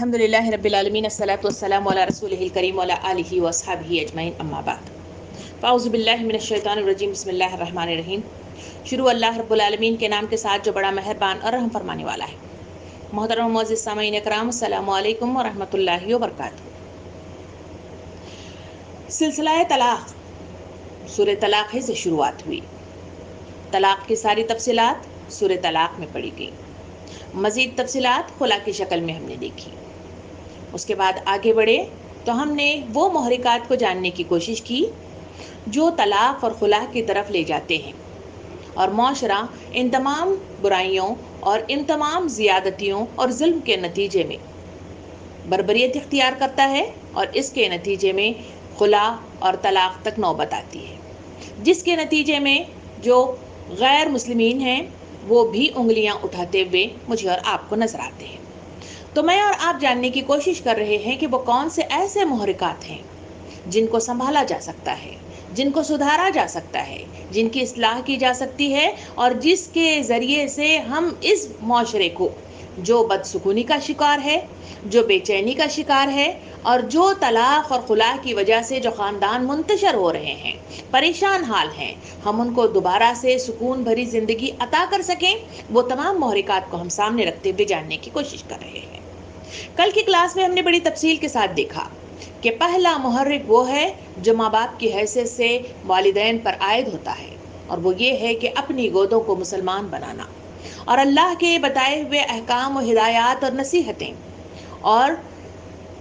الحمدللہ رب العالمین الصلاۃ والسلام علی رسولہ الکریم وعلی آلہ واصحابہ اجمعین اما بعد فاعوذ باللہ من الشیطان الرجیم بسم اللہ الرحمن الرحیم شروع اللہ رب العالمین کے نام کے ساتھ جو بڑا مہربان اور رحم فرمانے والا ہے۔ محترم معزز سامعین اکرام، السلام علیکم ورحمۃ اللہ وبرکاتہ۔ سلسلہ طلاق سورہ طلاق ہی سے شروعات ہوئی۔ طلاق کی ساری تفصیلات سورہ طلاق میں پڑھی گئی۔ مزید تفصیلات خلا کی شکل میں ہم نے دیکھی۔ اس کے بعد آگے بڑھے تو ہم نے وہ محرکات کو جاننے کی کوشش کی جو طلاق اور خلا کی طرف لے جاتے ہیں، اور معاشرہ ان تمام برائیوں اور ان تمام زیادتیوں اور ظلم کے نتیجے میں بربریت اختیار کرتا ہے، اور اس کے نتیجے میں خلا اور طلاق تک نوبت آتی ہے، جس کے نتیجے میں جو غیر مسلمین ہیں وہ بھی انگلیاں اٹھاتے ہوئے مجھے اور آپ کو نظر آتے ہیں۔ تو میں اور آپ جاننے کی کوشش کر رہے ہیں کہ وہ کون سے ایسے محرکات ہیں جن کو سنبھالا جا سکتا ہے، جن کو سدھارا جا سکتا ہے، جن کی اصلاح کی جا سکتی ہے، اور جس کے ذریعے سے ہم اس معاشرے کو جو بدسکونی کا شکار ہے، جو بے چینی کا شکار ہے، اور جو طلاق اور خلا کی وجہ سے جو خاندان منتشر ہو رہے ہیں، پریشان حال ہیں، ہم ان کو دوبارہ سے سکون بھری زندگی عطا کر سکیں، وہ تمام محرکات کو ہم سامنے رکھتے ہوئے جاننے کی کوشش کر رہے ہیں۔ کل کی کلاس میں ہم نے بڑی تفصیل کے ساتھ دیکھا کہ پہلا محرک وہ ہے جو ماں باپ کی حیثیت سے والدین پر عائد ہوتا ہے، اور وہ یہ ہے کہ اپنی گودوں کو مسلمان بنانا، اور اللہ کے بتائے ہوئے احکام و ہدایات اور نصیحتیں اور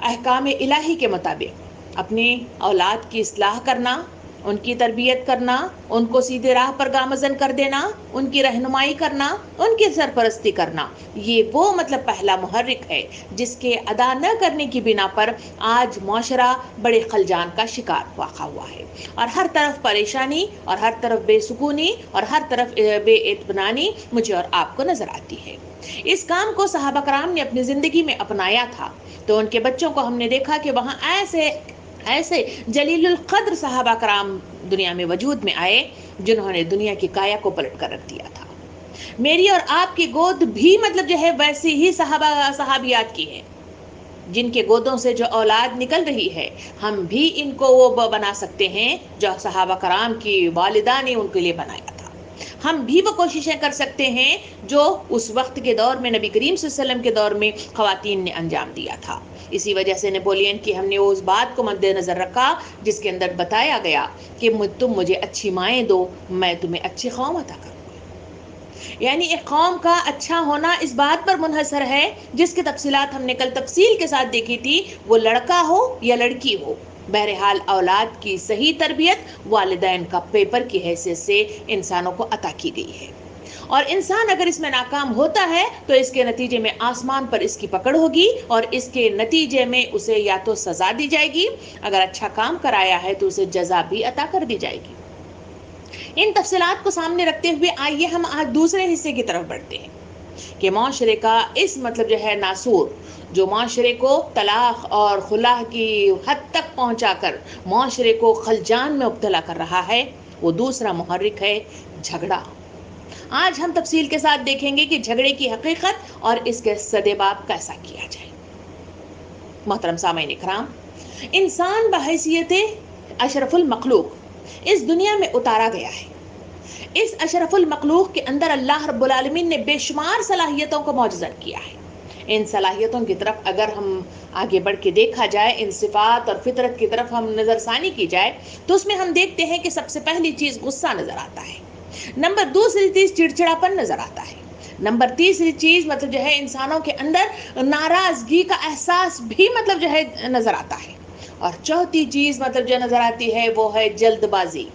احکام الہی کے مطابق اپنی اولاد کی اصلاح کرنا، ان کی تربیت کرنا، ان کو سیدھے راہ پر گامزن کر دینا، ان کی رہنمائی کرنا، ان کی سرپرستی کرنا، یہ وہ پہلا محرک ہے جس کے ادا نہ کرنے کی بنا پر آج معاشرہ بڑے خلجان کا شکار واقع ہوا ہے، اور ہر طرف پریشانی، اور ہر طرف بے سکونی، اور ہر طرف بے اطمینانی مجھے اور آپ کو نظر آتی ہے۔ اس کام کو صحابہ کرام نے اپنی زندگی میں اپنایا تھا، تو ان کے بچوں کو ہم نے دیکھا کہ وہاں ایسے جلیل القدر صحابہ کرام دنیا میں وجود میں آئے جنہوں نے دنیا کی کایا کو پلٹ کر رکھ دیا تھا۔ میری اور آپ کی گود بھی ویسی ہی صحابیات کی ہے، جن کے گودوں سے جو اولاد نکل رہی ہے، ہم بھی ان کو وہ بنا سکتے ہیں جو صحابہ کرام کی والدہ نے ان کے لیے بنایا تھا۔ ہم بھی وہ کوششیں کر سکتے ہیں جو اس وقت کے دور میں نبی کریم صلی اللہ علیہ وسلم کے دور میں خواتین نے انجام دیا تھا۔ اسی وجہ سے نیپولین کی ہم نے اس بات کو مد نظر رکھا جس کے اندر بتایا گیا کہ تم مجھے اچھی مائیں دو، میں تمہیں اچھی قوم عطا کروں۔ یعنی ایک قوم کا اچھا ہونا اس بات پر منحصر ہے، جس کی تفصیلات ہم نے کل تفصیل کے ساتھ دیکھی تھی، وہ لڑکا ہو یا لڑکی ہو، بہرحال اولاد کی صحیح تربیت والدین کا پیپر کی حیثیت سے انسانوں کو عطا کی گئی ہے، اور انسان اگر اس میں ناکام ہوتا ہے تو اس کے نتیجے میں آسمان پر اس کی پکڑ ہوگی، اور اس کے نتیجے میں اسے یا تو سزا دی جائے گی، اگر اچھا کام کرایا ہے تو اسے جزا بھی عطا کر دی جائے گی۔ ان تفصیلات کو سامنے رکھتے ہوئے آئیے ہم آج دوسرے حصے کی طرف بڑھتے ہیں کہ معاشرے کا اس ناسور جو معاشرے کو طلاق اور خلا کی حد تک پہنچا کر معاشرے کو خلجان میں مبتلا کر رہا ہے، وہ دوسرا محرک ہے جھگڑا۔ آج ہم تفصیل کے ساتھ دیکھیں گے کہ جھگڑے کی حقیقت اور اس کے سدباب کیسا کیا جائے۔ محترم سامعین اکرام، انسان بحیثیت اشرف المخلوق اس دنیا میں اتارا گیا ہے۔ اس اشرف المخلوق کے اندر اللہ رب العالمین نے بے شمار صلاحیتوں کو معجزہ کیا ہے۔ ان صلاحیتوں کی طرف اگر ہم آگے بڑھ کے دیکھا جائے، ان صفات اور فطرت کی طرف ہم نظر ثانی کی جائے، تو اس میں ہم دیکھتے ہیں کہ سب سے پہلی چیز غصہ نظر آتا ہے، نمبر دوسری چیز چڑچڑاپن نظر آتا ہے، نمبر تیسری چیز انسانوں کے اندر ناراضگی کا احساس بھی نظر آتا ہے، اور چوتھی چیز جو نظر آتی ہے وہ ہے جلد بازی،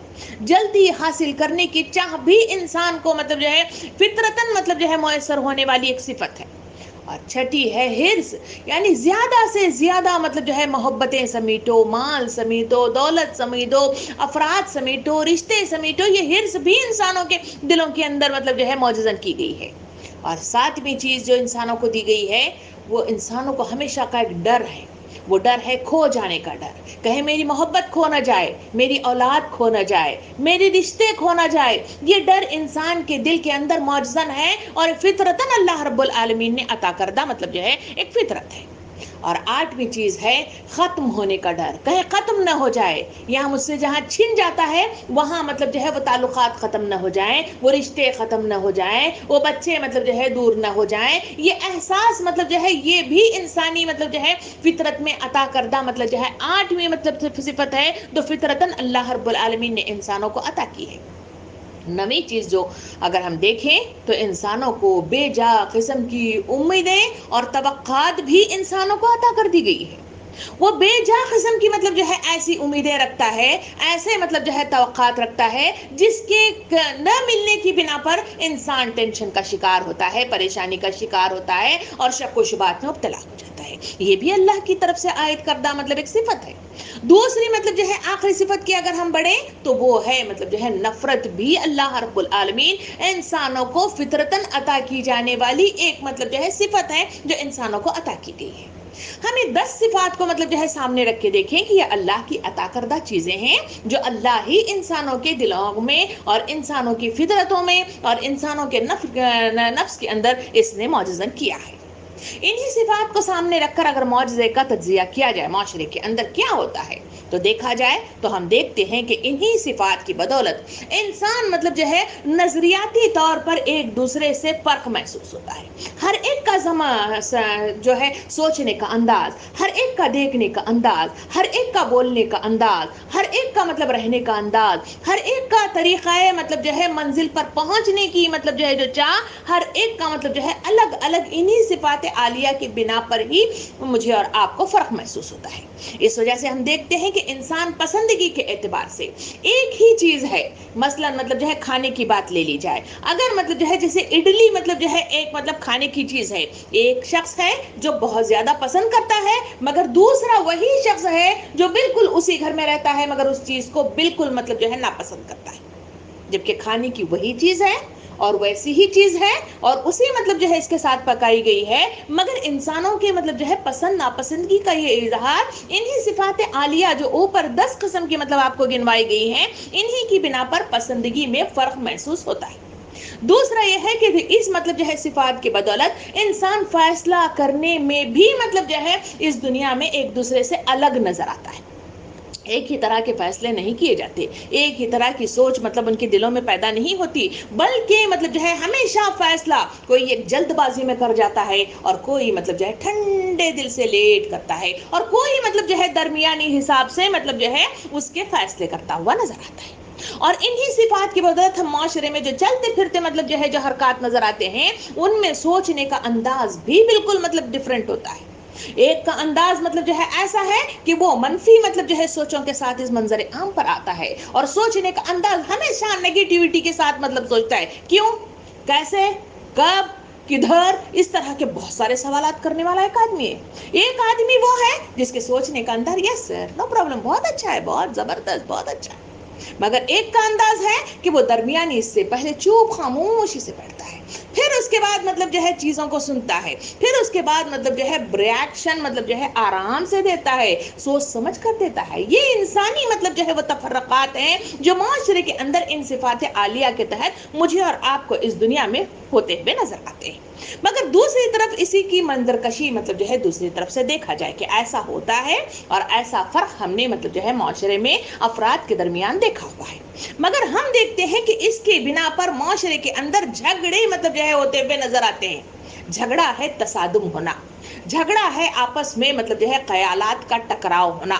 جلدی حاصل کرنے کی چاہ بھی انسان کو فطرتاً میسر ہونے والی ایک صفت ہے، اور چھٹی ہے ہرس، یعنی زیادہ سے زیادہ محبتیں سمیٹو، مال سمیٹو، دولت سمیٹو، افراد سمیٹو، رشتے سمیٹو، یہ ہرس بھی انسانوں کے دلوں کے اندر معجزن کی گئی ہے۔ اور ساتویں چیز جو انسانوں کو دی گئی ہے وہ انسانوں کو ہمیشہ کا ایک ڈر ہے، وہ ڈر ہے کھو جانے کا ڈر، کہیں میری محبت کھو نہ جائے، میری اولاد کھو نہ جائے، میرے رشتے کھو نہ جائے، یہ ڈر انسان کے دل کے اندر معجزن ہے، اور فطرتاً اللہ رب العالمین نے عطا کردہ ایک فطرت ہے۔ اور 8ویں چیز ہے ختم ہونے کا ڈر، کہیں ختم نہ ہو جائے، یا مجھ سے جہاں چھن جاتا ہے وہاں مطلب جو ہے وہ تعلقات ختم نہ ہو جائیں، وہ رشتے ختم نہ ہو جائیں، وہ بچے مطلب جو ہے دور نہ ہو جائیں. یہ احساس مطلب جو ہے یہ بھی انسانی مطلب جو ہے فطرت میں عطا کردہ مطلب جو ہے 8ویں مطلب صفت ہے جو فطرتاً اللہ رب العالمین نے انسانوں کو عطا کی ہے. 9ویں چیز جو اگر ہم دیکھیں تو انسانوں کو بے جا قسم کی امیدیں اور توقعات بھی انسانوں کو عطا کر دی گئی ہے. وہ بے جا قسم کی مطلب جو ہے ایسی امیدیں رکھتا ہے، ایسے مطلب جو ہے توقعات رکھتا ہے جس کے نہ ملنے کی بنا پر انسان ٹینشن کا شکار ہوتا ہے، پریشانی کا شکار ہوتا ہے اور شک و شبہات میں مبتلا ہو جاتا ہے. یہ بھی اللہ کی طرف سے عائد کردہ مطلب ایک صفت ہے. دوسری مطلب جو ہے آخری صفت کی اگر ہم بڑھیں تو وہ ہے مطلب جو ہے نفرت بھی اللہ رب العالمین انسانوں کو فطرتاً عطا کی جانے والی ایک مطلب جو ہے صفت ہے جو انسانوں کو عطا کی گئی ہے. ہمیں 10 صفات کو مطلب جو ہے سامنے رکھ کے دیکھیں کہ یہ اللہ کی عطا کردہ چیزیں ہیں جو اللہ ہی انسانوں کے دلوں میں اور انسانوں کی فطرتوں میں اور انسانوں کے نفس کے اندر اس نے معجزن کیا ہے. انہی صفات کو سامنے رکھ کر اگر معجزے کا تجزیہ کیا جائے معاشرے کے اندر کیا ہوتا ہے تو دیکھا جائے تو ہم دیکھتے ہیں کہ انہی صفات کی بدولت انسان مطلب جو ہے نظریاتی طور پر ایک دوسرے سے فرق محسوس ہوتا ہے. ہر ایک کا جو ہے سوچنے کا انداز، ہر ایک کا دیکھنے کا انداز، ہر ایک کا بولنے کا انداز، ہر ایک کا مطلب رہنے کا انداز، ہر ایک کا طریقہ مطلب جو ہے منزل پر پہنچنے کی مطلب جو ہے جو چاہ، ہر ایک کا مطلب جو ہے الگ الگ انہی صفات عالیہ کی بنا پر ہی مجھے اور آپ کو فرق محسوس ہوتا ہے. اس وجہ سے ہم دیکھتے ہیں کہ انسان پسندگی کے اعتبار سے ایک ہی چیز ہے، مثلا مطلب جو ہے کھانے کی بات لے لی جائے، اگر مطلب جو ہے جیسے اڈلی مطلب جو ہے ایک مطلب کھانے کی چیز ہے، ایک شخص ہے جو بہت زیادہ پسند کرتا ہے مگر دوسرا وہی شخص ہے جو بالکل اسی گھر میں رہتا ہے مگر اس چیز کو بالکل مطلب جو ہے ناپسند کرتا ہے، جبکہ کھانے کی وہی چیز ہے اور ویسی ہی چیز ہے اور اسی مطلب جو ہے اس کے ساتھ پکائی گئی ہے، مگر انسانوں کے مطلب جو ہے پسند ناپسندگی کا یہ اظہار انہی صفات عالیہ جو اوپر 10 قسم کی مطلب آپ کو گنوائی گئی ہیں انہی کی بنا پر پسندگی میں فرق محسوس ہوتا ہے. دوسرا یہ ہے کہ اس مطلب جو ہے صفات کی بدولت انسان فیصلہ کرنے میں بھی مطلب جو ہے اس دنیا میں ایک دوسرے سے الگ نظر آتا ہے. ایک ہی طرح کے فیصلے نہیں کیے جاتے، ایک ہی طرح کی سوچ مطلب ان کے دلوں میں پیدا نہیں ہوتی، بلکہ مطلب جو ہے ہمیشہ فیصلہ کوئی ایک جلد بازی میں کر جاتا ہے اور کوئی مطلب جو ہے ٹھنڈے دل سے لیٹ کرتا ہے اور کوئی مطلب جو ہے درمیانی حساب سے مطلب جو ہے اس کے فیصلے کرتا ہوا نظر آتا ہے. اور انہی صفات کی بدولت ہم معاشرے میں جو چلتے پھرتے مطلب جو ہے جو حرکات نظر آتے ہیں ان میں سوچنے کا انداز بھی بالکل مطلب ڈیفرنٹ ہوتا ہے. ایک کا انداز مطلب جو ہے ایسا ہے کہ وہ منفی مطلب جو ہے سوچوں کے ساتھ اس منظر عام پر آتا ہے اور سوچنے کا انداز ہمیشہ نیگیٹیوٹی کے ساتھ مطلب سوچتا ہے. کیوں، کیسے، کب، کدھر، اس طرح کے بہت سارے سوالات کرنے والا ایک آدمی ہے. ایک آدمی وہ ہے جس کے سوچنے کا انداز یس سر نو پرابلم، بہت اچھا ہے، بہت زبردست، بہت اچھا ہے. مگر ایک کا انداز ہے کہ وہ درمیانی اس سے پہلے چوپ خاموشی سے بیٹھتا ہے، پھر اس کے بعد مطلب جو ہے چیزوں کو سنتا ہے، پھر اس کے بعد مطلب جو ہے ریاکشن مطلب جو ہے آرام سے دیتا ہے، سوچ سمجھ کر دیتا ہے. یہ انسانی مطلب جو ہے وہ تفرقات ہیں جو معاشرے کے اندر ان صفات عالیہ کے تحت مجھے اور آپ کو اس دنیا میں ہوتے ہوئے نظر آتے ہیں. مگر دوسری طرف اسی کی منظر کشی مطلب جو ہے دوسری طرف سے دیکھا جائے کہ ایسا ہوتا ہے اور ایسا فرق ہم نے مطلب جو ہے معاشرے میں افراد کے درمیان دیکھا ہوا ہے. مگر ہم دیکھتے ہیں کہ اس کے بنا پر معاشرے کے اندر جھگڑے مطلب جو ہے ہوتے ہوئے نظر آتے ہیں. جھگڑا ہے تصادم ہونا، جھگڑا ہے آپس میں مطلب جو ہے خیالات کا ٹکراؤ ہونا،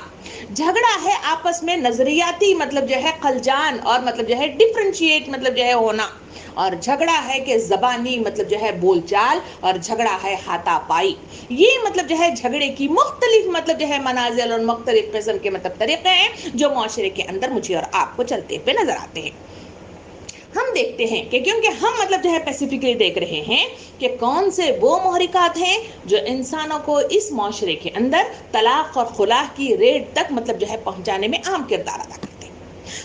جھگڑا ہے آپس میں نظریاتی مطلب جو ہے خلجان اور مطلب جو ہے ڈفرینشیٹ مطلب جو ہے ہونا، اور جھگڑا ہے کہ زبانی مطلب جو ہے بول چال، اور جھگڑا ہے ہاتھا پائی. یہ مطلب جو ہے جھگڑے کی مختلف مطلب جو ہے منازل اور مختلف قسم کے مطلب طریقے ہیں جو معاشرے کے اندر مجھے اور آپ کو چلتے ہوئے نظر آتے ہیں. ہم دیکھتے ہیں کہ کیونکہ ہم مطلب جو ہے اسپیسیفکلی دیکھ رہے ہیں کہ کون سے وہ محرکات ہیں جو انسانوں کو اس معاشرے کے اندر طلاق اور خلا کی ریٹ تک مطلب جو ہے پہنچانے میں اہم کردار ادا کرتے ہیں.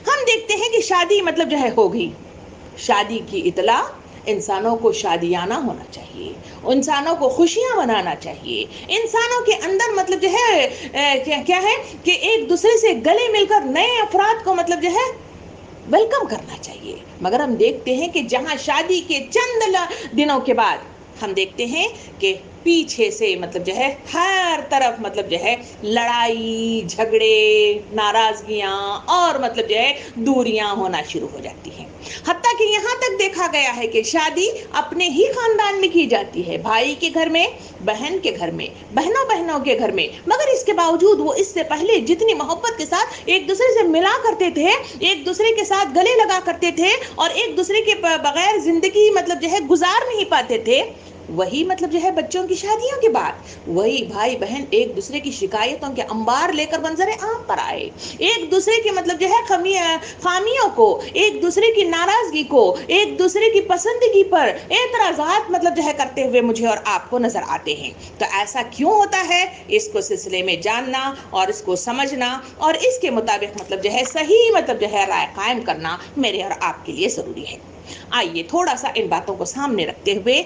ہم دیکھتے ہیں کہ شادی مطلب جو ہے ہو گئی، شادی کی اطلاع، انسانوں کو شادیانہ ہونا چاہیے، انسانوں کو خوشیاں منانا چاہیے، انسانوں کے اندر مطلب جو ہے کیا ہے کہ ایک دوسرے سے گلے مل کر نئے افراد کو مطلب جو ہے ویلکم کرنا چاہیے. مگر ہم دیکھتے ہیں کہ جہاں شادی کے چند دنوں کے بعد ہم دیکھتے ہیں کہ پیچھے سے مطلب جو ہے ہر طرف مطلب جو ہے لڑائی جھگڑے ناراضگیاں اور مطلب جو ہے دوریاں ہونا شروع ہو جاتی ہیں. حتیٰ کہ یہاں تک دیکھا گیا ہے کہ شادی اپنے ہی خاندان میں کی جاتی ہے, بھائی کے گھر میں, بہن کے گھر میں, بہنوں کے گھر میں, مگر اس کے باوجود وہ اس سے پہلے جتنی محبت کے ساتھ ایک دوسرے سے ملا کرتے تھے, ایک دوسرے کے ساتھ گلے لگا کرتے تھے اور ایک دوسرے کے بغیر زندگی مطلب جو ہے گزار نہیں پاتے تھے, وہی مطلب جو ہے بچوں کی شادیوں کے بعد وہی بھائی بہن ایک دوسرے کی شکایتوں کے انبار لے کر منظر عام پر آئے, ایک دوسرے کے مطلب جو ہے خامیوں کو, ایک دوسرے کی ناراضگی کو, ایک دوسرے کی پسندگی پر اعتراضات مطلب جو ہے کرتے ہوئے مجھے اور آپ کو نظر آتے ہیں. تو ایسا کیوں ہوتا ہے, اس کو سلسلے میں جاننا اور اس کو سمجھنا اور اس کے مطابق مطلب جو ہے صحیح مطلب جو ہے رائے قائم کرنا میرے اور آپ کے لیے ضروری ہے. آئیے تھوڑا سا ان باتوں کو سامنے رکھتے ہوئے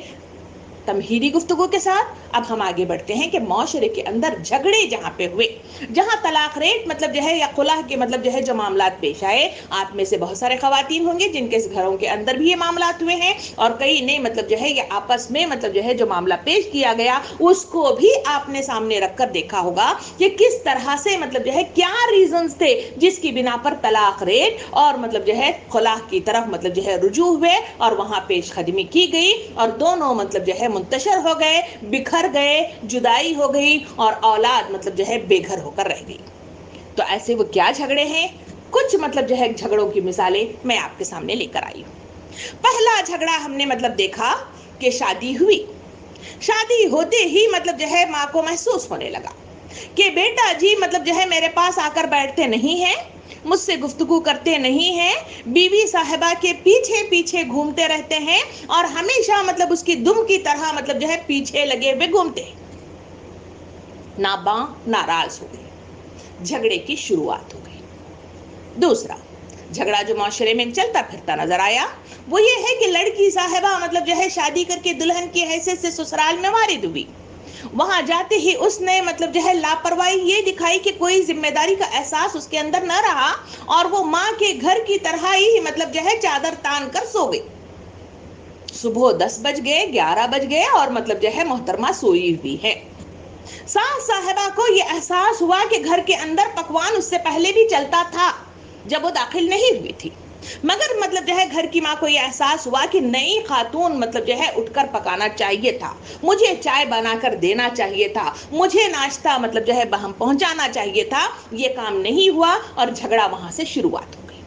تمہیدی گفتگو کے ساتھ اب ہم آگے بڑھتے ہیں کہ معاشرے کے اندر جھگڑے جہاں پہ ہوئے, جہاں طلاق ریٹ مطلب جو ہے یا خلع کے مطلب جو ہے جو معاملات پیش آئے, آپ میں سے بہت سارے خواتین ہوں گے جن کے گھروں کے اندر بھی یہ معاملات ہوئے ہیں, اور کئی نے مطلب جو ہے یہ آپس میں مطلب جو ہے جو معاملہ پیش کیا گیا اس کو بھی آپ نے سامنے رکھ کر دیکھا ہوگا کہ کس طرح سے مطلب جو ہے کیا ریزنز تھے جس کی بنا پر طلاق ریٹ اور مطلب جو ہے خلع کی طرف مطلب جو ہے رجوع ہوئے اور وہاں پیش قدمی کی گئی اور دونوں مطلب جو ہے منتشر ہو گئے, بکھر گئے, جدائی ہو گئی اور اولاد مطلب جو ہے بے گھر ہو کر رہ گئی. تو ایسے وہ کیا جھگڑے ہیں, کچھ مطلب جو ہے جھگڑوں کی مثالیں میں آپ کے سامنے لے کر آئی ہوں. پہلا جھگڑا ہم نے مطلب دیکھا کہ شادی ہوئی, شادی ہوتے ہی مطلب جو ہے ماں کو محسوس ہونے لگا کہ بیٹا جی مطلب جو ہے میرے پاس آ کر بیٹھتے نہیں ہیں, مجھ سے گفتگو کرتے نہیں ہیں, بیوی صاحبہ کے پیچھے پیچھے گھومتے رہتے ہیں اور ہمیشہ مطلب اس کی دم کی طرح مطلب جو ہے پیچھے لگے ہوئے گھومتے ہیں. ناباں ناراض ہو گئی, جھگڑے کی شروعات ہو گئی. دوسرا جھگڑا جو معاشرے میں چلتا پھرتا نظر آیا وہ یہ ہے کہ لڑکی صاحبہ مطلب جو ہے شادی کر کے دلہن کی حیثیت سے سسرال میں وارد ہوئی, وہاں جاتے ہی اس نے مطلب جو ہے لاپرواہی یہ دکھائی کہ کوئی ذمہ داری کا احساس اس کے اندر نہ رہا اور وہ ماں کے گھر کی طرح ہی مطلب جو ہے چادر تان کر سو گئی. صبح 10 بج گئے, 11 بج گئے اور مطلب جو ہے محترمہ سوئی ہوئی ہے. ساس صاحبہ کو یہ احساس ہوا کہ گھر کے اندر پکوان اس سے پہلے بھی چلتا تھا جب وہ داخل نہیں ہوئی تھی, مگر مطلب جو ہے گھر کی ماں کو یہ احساس ہوا کہ نئی خاتون مطلب جو ہے اٹھ کر پکانا چاہیے تھا, مجھے چائے بنا کر دینا چاہیے تھا, مجھے ناشتہ مطلب جو ہے بہم پہنچانا چاہیے تھا. یہ کام نہیں ہوا اور جھگڑا وہاں سے شروعات ہو گئی.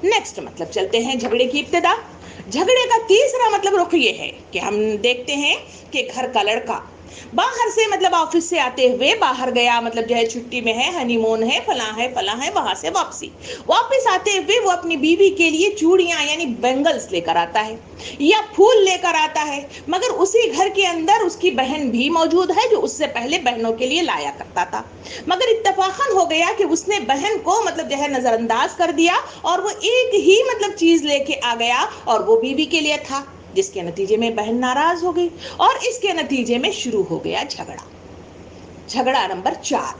نیکسٹ مطلب چلتے ہیں جھگڑے کی ابتدا. جھگڑے کا تیسرا مطلب رخ یہ ہے کہ ہم دیکھتے ہیں کہ گھر کا لڑکا باہر سے مطلب آفس سے آتے ہوئے باہر گیا, مطلب جو ہے چھٹی میں ہے, ہنی مون ہے, فلاں ہے, وہاں سے واپس آتے ہوئے وہ اپنی بیوی کے لیے چوڑیاں یعنی بینگلز لے کر آتا ہے یا پھول لے کر آتا ہے, مگر اسی گھر کے اندر اس کی بہن بھی موجود ہے جو اس سے پہلے بہنوں کے لیے لایا کرتا تھا, مگر اتفاقاً ہو گیا کہ اس نے بہن کو مطلب جو ہے نظر انداز کر دیا اور وہ ایک ہی مطلب چیز لے کے آ گیا اور وہ بیوی کے لیے تھا, جس کے نتیجے میں بہن ناراض ہو گئی اور اس کے نتیجے میں شروع ہو گیا جھگڑا. جھگڑا نمبر 4.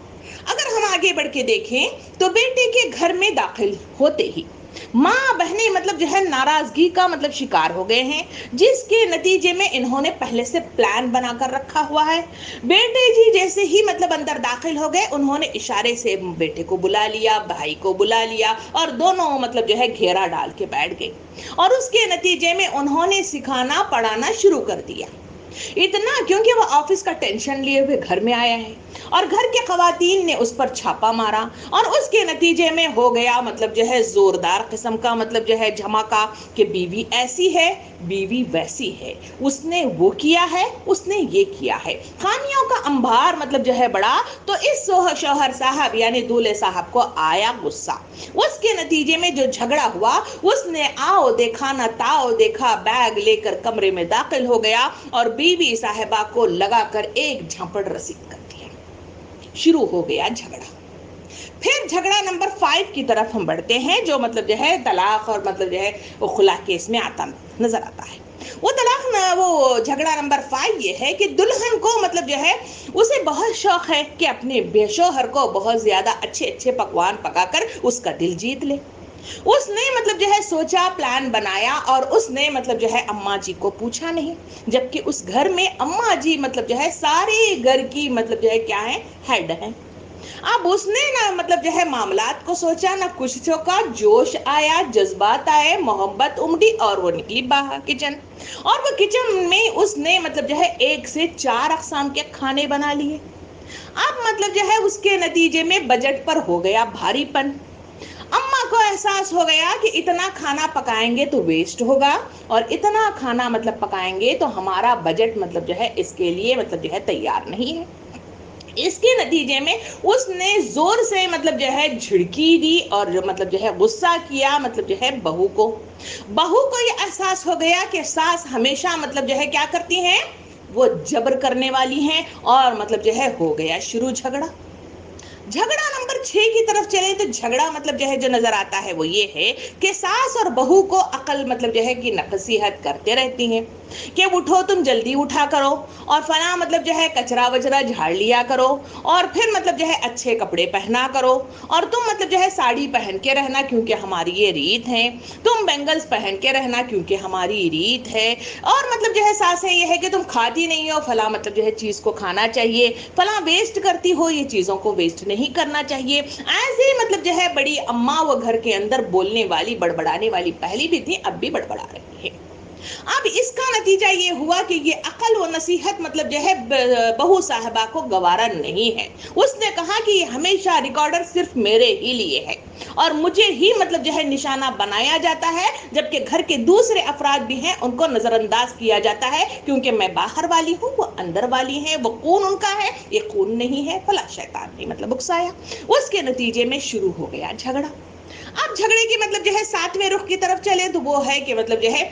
اگر ہم آگے بڑھ کے دیکھیں تو بیٹے کے گھر میں داخل ہوتے ہی ماں بہنیں مطلب جو ہے ناراضگی کا مطلب شکار ہو گئے ہیں, جس کے نتیجے میں انہوں نے پہلے سے پلان بنا کر رکھا ہوا ہے. بیٹے جی جیسے ہی مطلب اندر داخل ہو گئے انہوں نے اشارے سے بیٹے کو بلا لیا, بھائی کو بلا لیا اور دونوں مطلب جو ہے گھیرا ڈال کے بیٹھ گئے اور اس کے نتیجے میں انہوں نے سکھانا پڑھانا شروع کر دیا. اتنا کیونکہ وہ آفس کا ٹینشن لیے ہوئے گھر میں آیا ہے اور گھر کے خواتین نے اس پر چھاپا مارا اور اس کے نتیجے میں ہو گیا مطلب جو ہے زوردار قسم کا مطلب جو ہے دھماکہ کہ بیوی ایسی ہے, بیوی ویسی ہے, اس نے وہ کیا ہے, اس نے یہ کیا ہے, خامیوں کا انبار مطلب جو ہے بڑا. تو اس شوہر صاحب یعنی دولہے صاحب کو آیا غصہ, اس کے نتیجے میں جو جھگڑا ہوا اس نے آؤ دیکھا نہ تاؤ دیکھا, بیگ لے کر کمرے میں داخل ہو گیا اور بیوی صاحبہ کو لگا کر ایک جھپڑ رسید کر دیا. شروع ہو گیا جھگڑا. پھر جھگڑا نمبر 5 کی طرف ہم بڑھتے ہیں جو مطلب جو ہے طلاق اور مطلب جو ہے وہ خلا کیس میں آتا نظر آتا ہے. وہ جھگڑا نمبر 5 یہ ہے کہ دلہن کو مطلب جو ہے اسے بہت شوق ہے کہ اپنے بے شوہر کو بہت زیادہ اچھے اچھے پکوان پکا کر اس کا دل جیت لے. اس نے مطلب جو ہے سوچا، پلان بنایا، اور اس نے مطلب جو ہے اماں جی کو پوچھا نہیں، جبکہ اس گھر میں اماں جی مطلب جو ہے سارے گھر کی مطلب جو ہے کیا ہے، ہیڈ ہے۔ اب اس نے نہ مطلب جو ہے معاملات کو سوچا، نہ کچھ چوکا، جوش آیا، جذبات آئے، محبت امڑی، اور وہ نکلی باہر کچن۔ اور وہ کچن میں اس نے مطلب جو ہے 1 سے 4 اقسام کے کھانے بنا لیے۔ اب مطلب جو ہے اس کے نتیجے میں بجٹ پر ہو گیا بھاری پن۔ اماں کو احساس ہو گیا کہ اتنا کھانا پکائیں گے تو ویسٹ ہوگا، اور اتنا کھانا مطلب پکائیں گے تو ہمارا بجٹ مطلب جو ہے اس کے لیے مطلب جو ہے تیار نہیں ہے۔ اس کے نتیجے میں اس نے زور سے مطلب جو ہے جھڑکی دی، اور مطلب جو ہے غصہ کیا مطلب جو ہے بہو کو۔ بہو کو یہ احساس ہو گیا کہ ساس ہمیشہ مطلب جو ہے کیا کرتی ہیں، وہ جبر کرنے والی ہیں، اور مطلب جو ہے ہو گیا شروع جھگڑا۔ جھگڑا نمبر 6 کی طرف چلے تو جھگڑا مطلب جو ہے جو نظر آتا ہے وہ یہ ہے کہ ساس اور بہو کو عقل مطلب جو ہے کہ نصیحت کرتے رہتی ہیں کہ اٹھو، تم جلدی اٹھا کرو، اور فلاں مطلب جو ہے کچرا وچرا جھاڑ لیا کرو، اور پھر مطلب جو ہے اچھے کپڑے پہنا کرو، اور تم مطلب جو ہے ساڑی پہن کے رہنا کیونکہ ہماری یہ ریت ہے، تم بینگلز پہن کے رہنا کیونکہ ہماری ریت ہے، اور مطلب جو ہے ساسیں یہ ہے کہ تم کھاتی نہیں ہو فلاں مطلب جو ہے چیز کو کھانا چاہیے، فلاں ویسٹ کرتی ہو، یہ چیزوں کو ویسٹ نہیں کرنا چاہیے۔ ایسے مطلب جو ہے بڑی اماں وہ گھر کے اندر بولنے والی، بڑبڑانے والی پہلی بھی تھی، اب بھی بڑبڑا رہی ہے۔ اب اس کا نتیجہ یہ ہوا کہ یہ عقل و نصیحت مطلب جو ہے بہو صاحبہ کو گوارا نہیں ہے۔ اس نے کہا کہ یہ ہمیشہ ریکارڈر صرف میرے ہی لیے ہے، اور مجھے ہی مطلب جو ہے نشانہ بنایا جاتا ہے، جبکہ گھر کے دوسرے افراد بھی ہیں ان کو نظر انداز کیا جاتا ہے، کیونکہ میں باہر والی ہوں، وہ اندر والی ہیں، وہ خون ان کا ہے، یہ خون نہیں ہے، فلاں شیطان نے مطلب اکسایا۔ اس کے نتیجے میں شروع ہو گیا جھگڑا۔ اب جھگڑے کی مطلب جو ہے 7ویں رخ کی طرف چلے تو وہ ہے کہ مطلب جو ہے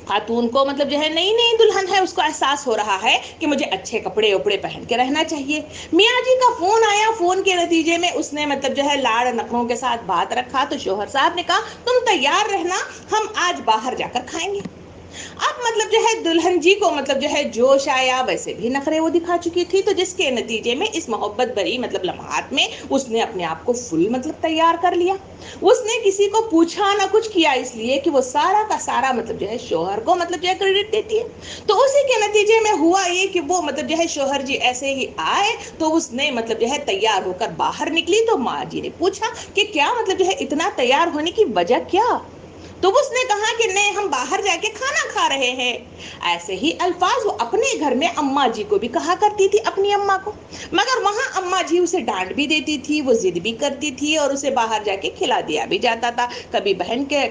خاتون کو مطلب جو ہے نئی نئی دلہن ہے، اس کو احساس ہو رہا ہے کہ مجھے اچھے کپڑے اوپڑے پہن کے رہنا چاہیے۔ میاں جی کا فون آیا، فون کے نتیجے میں اس نے مطلب جو ہے لاڑ نخروں کے ساتھ بات رکھا تو شوہر صاحب نے کہا تم تیار رہنا، ہم آج باہر جا کر کھائیں گے۔ اب مطلب جو ہے دلہن جی کو مطلب جو ہے جوش آیا، ویسے بھی نخرے وہ دکھا چکی تھی، تو جس کے نتیجے میں اس محبت بھری مطلب لمحات میں اس نے اپنے آپ کو فل مطلب تیار کر لیا۔ اس نے کسی کو پوچھا نہ کچھ کیا، اس لیے کہ وہ سارا کا سارا مطلب جو ہے شوہر کو مطلب جو ہے کریڈٹ دیتی ہے۔ تو اسی کے نتیجے میں ہوا یہ کہ وہ مطلب جو ہے شوہر جی ایسے ہی آئے تو اس نے مطلب جو ہے تیار ہو کر باہر نکلی، تو ماں جی نے پوچھا کہ کیا مطلب جو ہے اتنا تیار ہونے کی وجہ کیا؟ تو اس نے کہا کہ نہیں، ہم باہر جا کے کھانا کھا رہے ہیں۔ ایسے ہی الفاظ وہ اپنے گھر میں اماں جی کو بھی کہا کرتی تھی، اپنی اماں کو، مگر وہاں اماں جی اسے ڈانٹ بھی دیتی تھی، وہ ضد بھی کرتی تھی، اور اسے باہر جا کے کھلا دیا بھی جاتا تھا، کبھی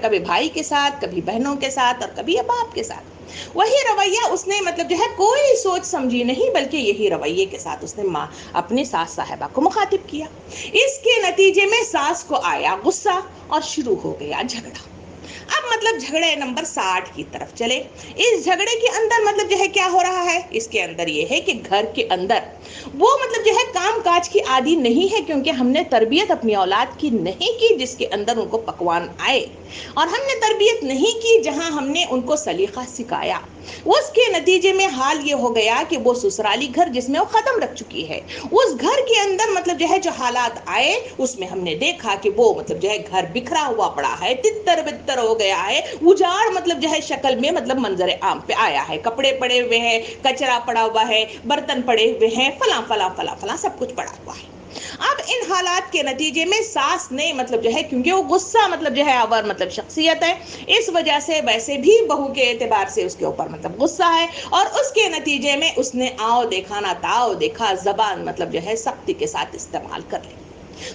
کبھی بھائی کے ساتھ، کبھی بہنوں کے ساتھ، اور کبھی باپ کے ساتھ۔ وہی رویہ اس نے مطلب جو ہے کوئی سوچ سمجھی نہیں، بلکہ یہی رویے کے ساتھ اس نے اپنی ساس صاحبہ کو مخاطب کیا۔ اس کے نتیجے میں ساس کو آیا غصہ، اور شروع ہو گیا جھگڑا۔ اب مطلب جھگڑے نمبر 60 کی طرف چلے۔ اس جھگڑے کے اندر مطلب جو ہے کیا ہو رہا ہے، اس کے اندر یہ ہے کہ گھر کے اندر وہ مطلب جو ہے کام کاج کی عادی نہیں ہے، کیونکہ ہم نے تربیت اپنی اولاد کی نہیں کی جس کے اندر ان کو پکوان آئے، اور ہم نے تربیت نہیں کی جہاں ہم نے ان کو سلیقہ سکھایا۔ اس کے نتیجے میں حال یہ ہو گیا کہ وہ سسرالی گھر جس میں وہ قدم رکھ چکی ہے، اس گھر کے اندر مطلب جو ہے جو حالات آئے اس میں ہم نے دیکھا کہ وہ مطلب جو ہے گھر بکھرا ہوا پڑا ہے، تتر بتر ہو گیا ہے، اجاڑ مطلب جو ہے شکل میں مطلب منظر عام پہ آیا ہے، کپڑے پڑے ہوئے ہیں، کچرا پڑا ہوا ہے، برتن پڑے ہوئے ہیں، فلاں فلاں فلاں فلاں سب کچھ پڑا ہوا ہے۔ اب ان حالات کے نتیجے میں ساس نے مطلب جو ہے کیونکہ وہ غصہ مطلب جو ہے اور مطلب شخصیت ہے، اس وجہ سے ویسے بھی بہو کے اعتبار سے اس کے اوپر مطلب غصہ ہے، اور اس کے نتیجے میں اس نے آؤ دیکھا نہ تاؤ دیکھا زبان مطلب جو ہے سختی کے ساتھ استعمال کر لی۔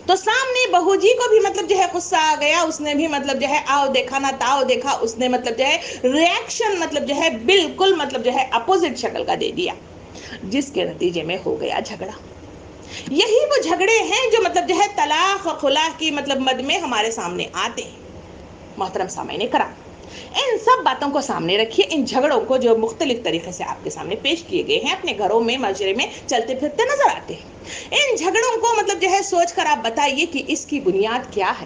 تو سامنے بہو جی کو بھی مطلب جو ہے غصہ آ گیا، اس نے بھی مطلب جو ہے آؤ دیکھا نہ تاؤ دیکھا، اس نے مطلب جو ہے ریاکشن مطلب جو ہے بالکل مطلب جو ہے اپوزٹ شکل کا دے دیا، جس کے نتیجے میں ہو گیا جھگڑا۔ یہی وہ جھگڑے ہیں جو مطلب جو ہے طلاق اور خلا کی مطلب مد میں ہمارے سامنے آتے ہیں۔ محترم سامعین کرام، ان سب باتوں کو سامنے رکھیے، ان جھگڑوں کو جو مختلف طریقے سے آپ کے سامنے پیش کیے گئے ہیں، اپنے گھروں میں معاشرے میں چلتے پھرتے نظر آتے ہیں۔ ان جھگڑوں کو مطلب جو ہے سوچ کر آپ بتائیے کہ اس کی بنیاد کیا ہے۔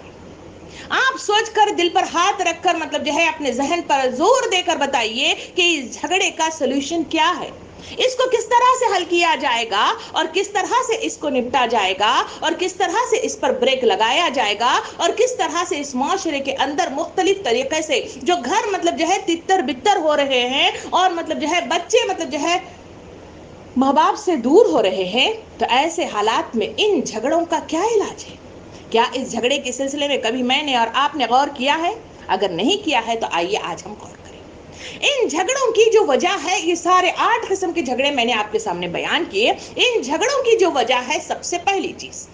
آپ سوچ کر دل پر ہاتھ رکھ کر مطلب جو ہے اپنے ذہن پر زور دے کر بتائیے کہ اس جھگڑے کا سلوشن کیا ہے۔ اس کو کس طرح سے حل کیا جائے گا اور کس طرح سے اس کو نپٹا جائے گا اور کس طرح سے اس پر بریک لگایا جائے گا اور کس طرح سے اس معاشرے کے اندر مختلف طریقے سے جو گھر مطلب جو ہے تتر بتر ہو رہے ہیں اور مطلب جو ہے بچے مطلب جو ہے ماں باپ سے دور ہو رہے ہیں، تو ایسے حالات میں ان جھگڑوں کا کیا علاج ہے؟ کیا اس جھگڑے کے سلسلے میں کبھی میں نے اور آپ نے غور کیا ہے؟ اگر نہیں کیا ہے تو آئیے آج ہم غور کریں۔ ان جھگڑوں کی جو وجہ ہے، یہ سارے 8 قسم کے جھگڑے میں نے آپ کے سامنے بیان کیے۔ ان جھگڑوں کی جو وجہ ہے، سب سے پہلی چیز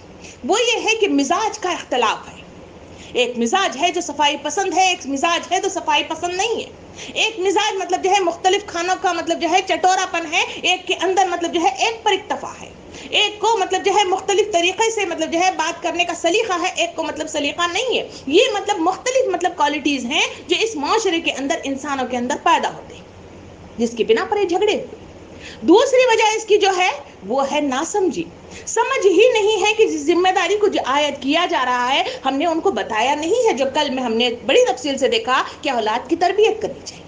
وہ یہ ہے کہ مزاج کا اختلاف ہے۔ ایک مزاج ہے جو صفائی پسند ہے، ایک مزاج ہے جو صفائی پسند نہیں ہے۔ ایک مزاج مطلب جو ہے مختلف کھانوں کا مطلب جو ہے چٹورا پن ہے، ایک کے اندر مطلب جو ہے ایک پر اکتفا ہے، ایک کو مطلب جو ہے مختلف طریقے سے مطلب جو ہے بات کرنے کا سلیقہ ہے، ایک کو مطلب سلیقہ نہیں ہے۔ یہ مطلب مختلف مطلب کوالٹیز ہیں جو اس معاشرے کے اندر انسانوں کے اندر پیدا ہوتے ہیں، جس کی بنا پر یہ جھگڑے ہوئے۔ دوسری وجہ اس کی جو ہے وہ ہے ناسمجھی، سمجھ ہی نہیں ہے کہ جس ذمہ داری کو جو عائد کیا جا رہا ہے ہم نے ان کو بتایا نہیں ہے، جو کل میں ہم نے بڑی تفصیل سے دیکھا کہ اولاد کی تربیت کرنی چاہیے۔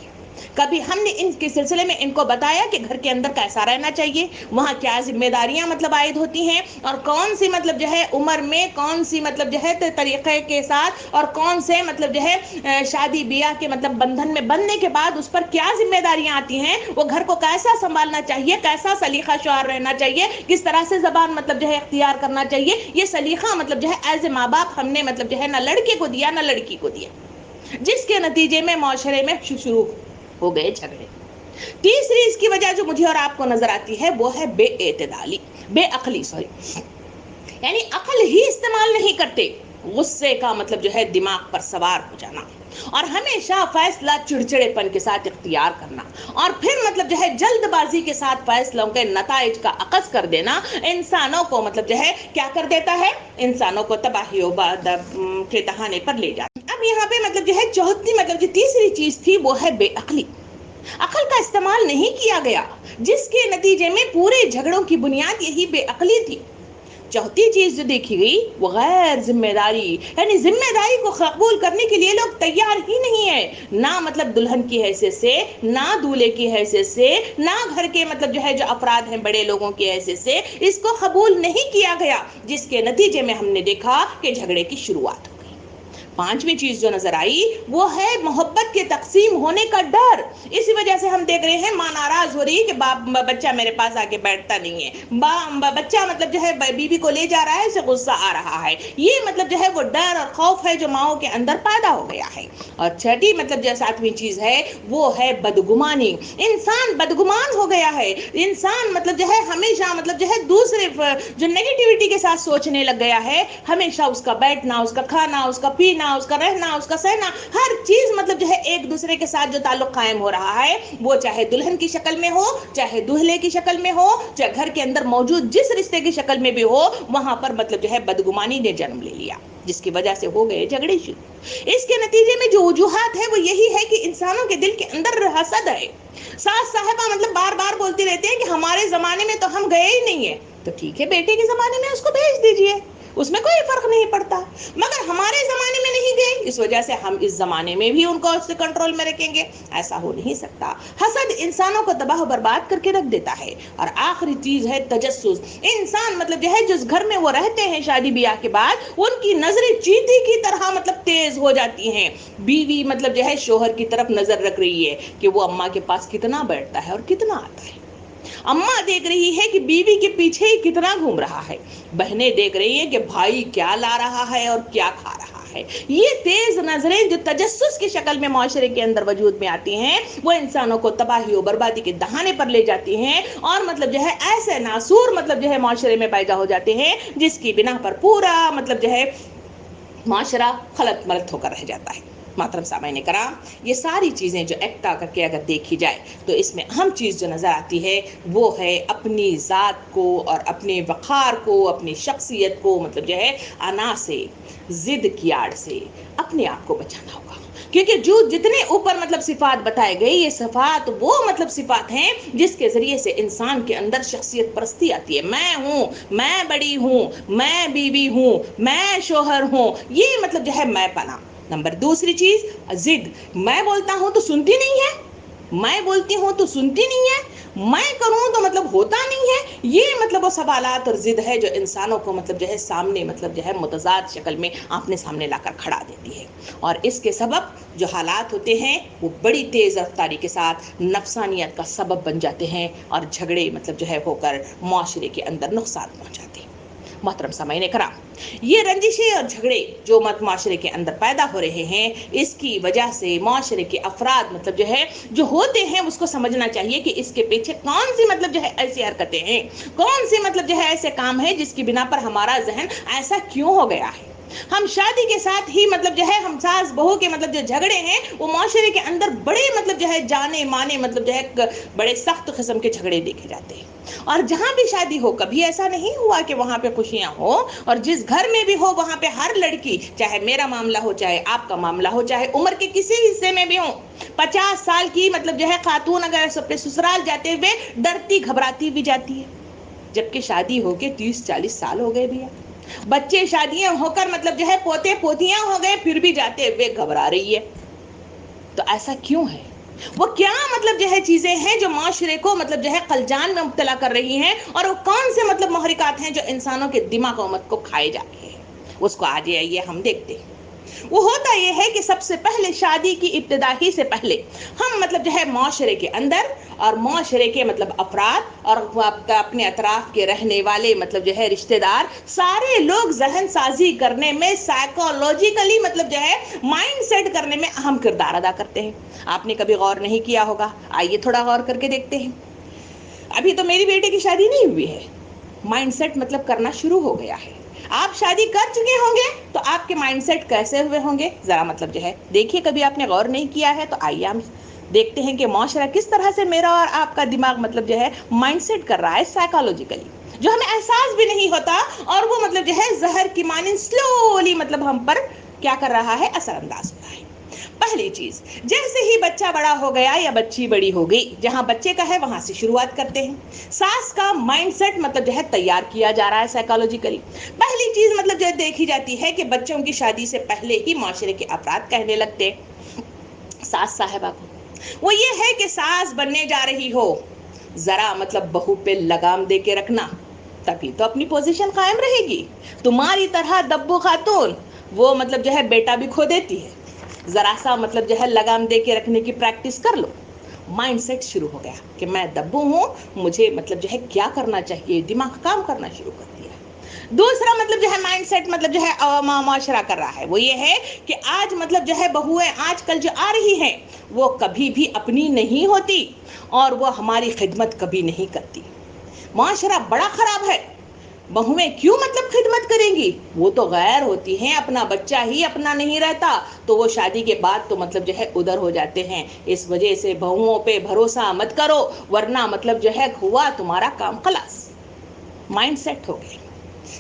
کبھی ہم نے ان کے سلسلے میں ان کو بتایا کہ گھر کے اندر کیسا رہنا چاہیے، وہاں کیا ذمہ داریاں مطلب عائد ہوتی ہیں اور کون سی مطلب جو ہے عمر میں کون سی مطلب جو ہے طریقے کے ساتھ اور کون سے مطلب جو ہے شادی بیاہ کے مطلب بندھن میں بننے کے بعد اس پر کیا ذمہ داریاں آتی ہیں، وہ گھر کو کیسا سنبھالنا چاہیے، کیسا سلیقہ شعار رہنا چاہیے، کس طرح سے زبان مطلب جو ہے اختیار کرنا چاہیے۔ یہ سلیقہ مطلب جو ہے ایز اے ماں باپ ہم نے مطلب جو ہے نہ لڑکے کو دیا نہ لڑکی کو دیا، جس کے نتیجے میں معاشرے میں شروع ہو گئے جھگڑے۔ تیسری اس کی وجہ جو مجھے اور آپ کو نظر آتی ہے وہ ہے بے اعتدالی، بے عقلی، یعنی عقل ہی استعمال نہیں کرتے، غصے کا مطلب جو ہے دماغ پر سوار ہو جانا اور ہمیشہ فیصلہ چڑچڑے پن کے ساتھ اختیار کرنا اور پھر مطلب جو ہے جلد بازی کے ساتھ فیصلوں کے نتائج کا عکس کر دینا انسانوں کو مطلب جو ہے کیا کر دیتا ہے، انسانوں کو تباہی و کے دہانے پر لے جاتا۔ اب یہاں پہ مطلب جو ہے چوتھی مطلب جو تیسری چیز تھی وہ ہے بے عقلی، عقل کا استعمال نہیں کیا گیا، جس کے نتیجے میں پورے جھگڑوں کی بنیاد یہی بے عقلی تھی۔ چوتھی چیز جو دیکھی گئی وہ غیر ذمہ داری، یعنی ذمہ داری کو قبول کرنے کے لیے لوگ تیار ہی نہیں ہے، نہ مطلب دلہن کی حیثیت سے، نہ دولہے کی حیثیت سے، نہ گھر کے مطلب جو ہے جو افراد ہیں بڑے لوگوں کی حیثیت سے اس کو قبول نہیں کیا گیا، جس کے نتیجے میں ہم نے دیکھا کہ جھگڑے کی شروعات ہو گئی۔ پانچویں چیز جو نظر آئی وہ ہے محبت کے تقسیم ہونے کا ڈر۔ اسی وجہ سے ہم دیکھ رہے ہیں ماں ناراض ہو رہی ہے کہ بچہ میرے پاس آ کے بیٹھتا نہیں ہے، بچہ مطلب جو ہے بیوی کو لے جا رہا ہے، اسے غصہ آ رہا ہے۔ یہ مطلب جو ہے وہ ڈر اور خوف ہے جو ماؤں کے اندر پیدا ہو گیا ہے۔ اور چھٹی مطلب جو ساتویں چیز ہے وہ ہے بدگمانی، انسان بدگمان ہو گیا ہے، انسان مطلب جو ہے ہمیشہ مطلب جو ہے دوسرے جو نیگیٹیوٹی کے ساتھ سوچنے لگ گیا ہے، ہمیشہ اس کا بیٹھنا، اس کا کھانا، اس کا پینا، اس کا رہنا، اس کا سہنا، ہر چیز مطلب جو ہے ایک دوسرے کے ساتھ جو تعلق قائم ہو رہا ہے وہ چاہے دلہن کی شکل میں ہو، چاہے دولہے کی شکل میں ہو، چاہے گھر کے اندر موجود جس رشتے کی شکل میں بھی ہو، وہاں پر مطلب جو ہے بدگمانی نے جنم لے لیا، جس کی وجہ سے ہو گئے جھگڑے شروع۔ اس کے نتیجے میں جو وجوہات ہے وہ یہی ہے کہ انسانوں کے دل کے اندر حسد ہے۔ ساس صاحبہ مطلب بار بار بولتی رہتے ہیں کہ ہمارے زمانے میں تو ہم گئے ہی نہیں ہیں، تو ٹھیک ہے بیٹے کے زمانے میں اس کو بھیج دیجئے، اس میں کوئی فرق نہیں پڑتا، مگر ہمارے زمانے میں نہیں گئے، اس وجہ سے ہم اس زمانے میں بھی ان کو اس کنٹرول میں رکھیں گے، ایسا ہو نہیں سکتا۔ حسد انسانوں کو تباہ و برباد کر کے رکھ دیتا ہے۔ اور آخری چیز ہے تجسس، انسان مطلب جو ہے جس گھر میں وہ رہتے ہیں شادی بیاہ کے بعد ان کی نظریں چیٹی کی طرح مطلب تیز ہو جاتی ہیں، بیوی مطلب جو ہے شوہر کی طرف نظر رکھ رہی ہے کہ وہ اماں کے پاس کتنا بیٹھتا ہے اور کتنا آتا ہے، اماں دیکھ رہی ہے کہ بیوی کے پیچھے ہی کتنا گھوم رہا ہے، بہنیں دیکھ رہی ہیں کہ بھائی کیا لا رہا ہے اور کیا کھا رہا ہے۔ یہ تیز نظریں جو تجسس کی شکل میں معاشرے کے اندر وجود میں آتی ہیں وہ انسانوں کو تباہی و بربادی کے دہانے پر لے جاتی ہیں اور مطلب جو ہے ایسے ناسور مطلب جو ہے معاشرے میں پیدا ہو جاتے ہیں جس کی بنا پر پورا مطلب جو ہے معاشرہ خلط ملط ہو کر رہ جاتا ہے۔ محترم سامعین کرام، یہ ساری چیزیں جو ایکٹا کر کے اگر دیکھی جائے تو اس میں اہم چیز جو نظر آتی ہے وہ ہے اپنی ذات کو اور اپنے وقار کو، اپنی شخصیت کو مطلب جو ہے انا سے، ضد کی آڑ سے اپنے آپ کو بچانا ہوگا، کیونکہ جو جتنے اوپر مطلب صفات بتائے گئے یہ صفات وہ مطلب صفات ہیں جس کے ذریعے سے انسان کے اندر شخصیت پرستی آتی ہے۔ میں ہوں، میں بڑی ہوں، میں بیوی ہوں، میں شوہر ہوں، یہ مطلب جو ہے میں پنا۔ نمبر دوسری چیز ضد، میں بولتا ہوں تو سنتی نہیں ہے، میں بولتی ہوں تو سنتی نہیں ہے، میں کروں تو مطلب ہوتا نہیں ہے. یہ مطلب وہ سوالات اور ضد ہے جو انسانوں کو مطلب جو ہے سامنے مطلب جو ہے متضاد شکل میں آپنے سامنے لا کر کھڑا دیتی ہے. اور اس کے سبب جو حالات ہوتے ہیں وہ بڑی تیز رفتاری کے ساتھ نفسانیت کا سبب بن جاتے ہیں اور جھگڑے مطلب جو ہے ہو کر معاشرے کے اندر نقصان پہنچاتے ہیں. محترم سامعین کرام، یہ رنجشیں اور جھگڑے جو معاشرے کے اندر پیدا ہو رہے ہیں، اس کی وجہ سے معاشرے کے افراد مطلب جو ہے جو ہوتے ہیں اس کو سمجھنا چاہیے کہ اس کے پیچھے کون سی مطلب جو ہے ایسی حرکتیں ہیں، کون سی مطلب جو ہے ایسے کام ہیں جس کی بنا پر ہمارا ذہن ایسا کیوں ہو گیا ہے. ہم شادی کے ساتھ ہی مطلب جو ہے ہم ساس بہو کے مطلب جو جھگڑے ہیں وہ معاشرے کے اندر بڑے مطلب جو ہے جانے مانے مطلب جو ہے بڑے سخت قسم کے جھگڑے دیکھے جاتے ہیں. اور جہاں بھی شادی ہو کبھی ایسا نہیں ہوا کہ وہاں پہ خوشیاں ہو، اور جس گھر میں بھی ہو وہاں پہ ہر لڑکی، چاہے میرا معاملہ ہو چاہے آپ کا معاملہ ہو چاہے عمر کے کسی حصے میں بھی ہو، 50 سال کی مطلب جو ہے خاتون اگر اپنے سسرال جاتے ہوئے ڈرتی گھبراتی بھی جاتی ہے، جبکہ شادی ہو کے 30-40 سال ہو گئے بھی ہیں. بچے شادیاں ہو کر مطلب جو ہے پوتے پوتیاں ہو گئے پھر بھی جاتے ہوئے گھبرا رہی ہے. تو ایسا کیوں ہے؟ وہ کیا مطلب جو ہے چیزیں ہیں جو معاشرے کو مطلب جو ہے خلجان میں مبتلا کر رہی ہیں، اور وہ کون سے مطلب محرکات ہیں جو انسانوں کے دماغ و مت کو کھائے جا رہے ہیں، اس کو آج آئیے ہم دیکھتے ہیں. وہ ہوتا یہ ہے کہ سب سے پہلے شادی کی ابتدا ہی سے پہلے ہم مطلب جو ہے معاشرے کے اندر اور معاشرے کے مطلب افراد اور اپنے اطراف کے رہنے والے مطلب جو ہے رشتہ دار سارے لوگ ذہن سازی کرنے میں سائیکولوجیکلی مطلب جو ہے مائنڈ سیٹ کرنے میں اہم کردار ادا کرتے ہیں. آپ نے کبھی غور نہیں کیا ہوگا؟ آئیے تھوڑا غور کر کے دیکھتے ہیں. ابھی تو میری بیٹے کی شادی نہیں ہوئی ہے، مائنڈ سیٹ مطلب کرنا شروع ہو گیا ہے. آپ شادی کر چکے ہوں گے تو آپ کے مائنڈ سیٹ کیسے ہوئے ہوں گے ذرا مطلب جو ہے دیکھیے. کبھی آپ نے غور نہیں کیا ہے تو آئیے ہم دیکھتے ہیں کہ معاشرہ کس طرح سے میرا اور آپ کا دماغ مطلب جو ہے مائنڈ سیٹ کر رہا ہے سائیکالوجیکلی، جو ہمیں احساس بھی نہیں ہوتا، اور وہ مطلب جو ہے زہر کی مانند سلولی مطلب ہم پر کیا کر رہا ہے، اثر انداز ہو رہا ہے. پہلی چیز، جیسے ہی بچہ بڑا ہو گیا یا بچی بڑی ہو گئی، جہاں بچے کا ہے وہاں سے شروعات کرتے ہیں. ساس کا مائنڈ سیٹ مطلب جو ہے تیار کیا جا رہا ہے سائیکالوجیکلی. پہلی چیز مطلب جو دیکھی جاتی ہے کہ بچوں کی شادی سے پہلے ہی معاشرے کے افراد کہنے لگتے ساس صاحبہ کو، وہ یہ ہے کہ ساس بننے جا رہی ہو، ذرا مطلب بہو پہ لگام دے کے رکھنا، تبھی تو اپنی پوزیشن قائم رہے گی. تمہاری طرح دبو خاتون وہ مطلب جو ہے بیٹا بھی کھو دیتی ہے، ذرا سا مطلب جو ہے لگام دے کے رکھنے کی پریکٹس کر لو. مائنڈ سیٹ شروع ہو گیا کہ میں دبو ہوں، مجھے مطلب جو ہے کیا کرنا چاہیے، دماغ کام کرنا شروع کر دیا. دوسرا مطلب جو ہے مائنڈ سیٹ مطلب جو ہے معاشرہ کر رہا ہے وہ یہ ہے کہ آج مطلب جو ہے بہویں آج کل جو آ رہی ہیں وہ کبھی بھی اپنی نہیں ہوتی اور وہ ہماری خدمت کبھی نہیں کرتی. معاشرہ بڑا خراب ہے. بہویں کیوں مطلب خدمت کریں گی؟ وہ تو غیر ہوتی ہیں، اپنا بچہ ہی اپنا نہیں رہتا تو وہ شادی کے بعد تو مطلب جو ہے ادھر ہو جاتے ہیں. اس وجہ سے بہوؤں پہ بھروسہ مت کرو، ورنہ مطلب جو ہے ہوا تمہارا کام خلاص. مائنڈ سیٹ ہو گیا.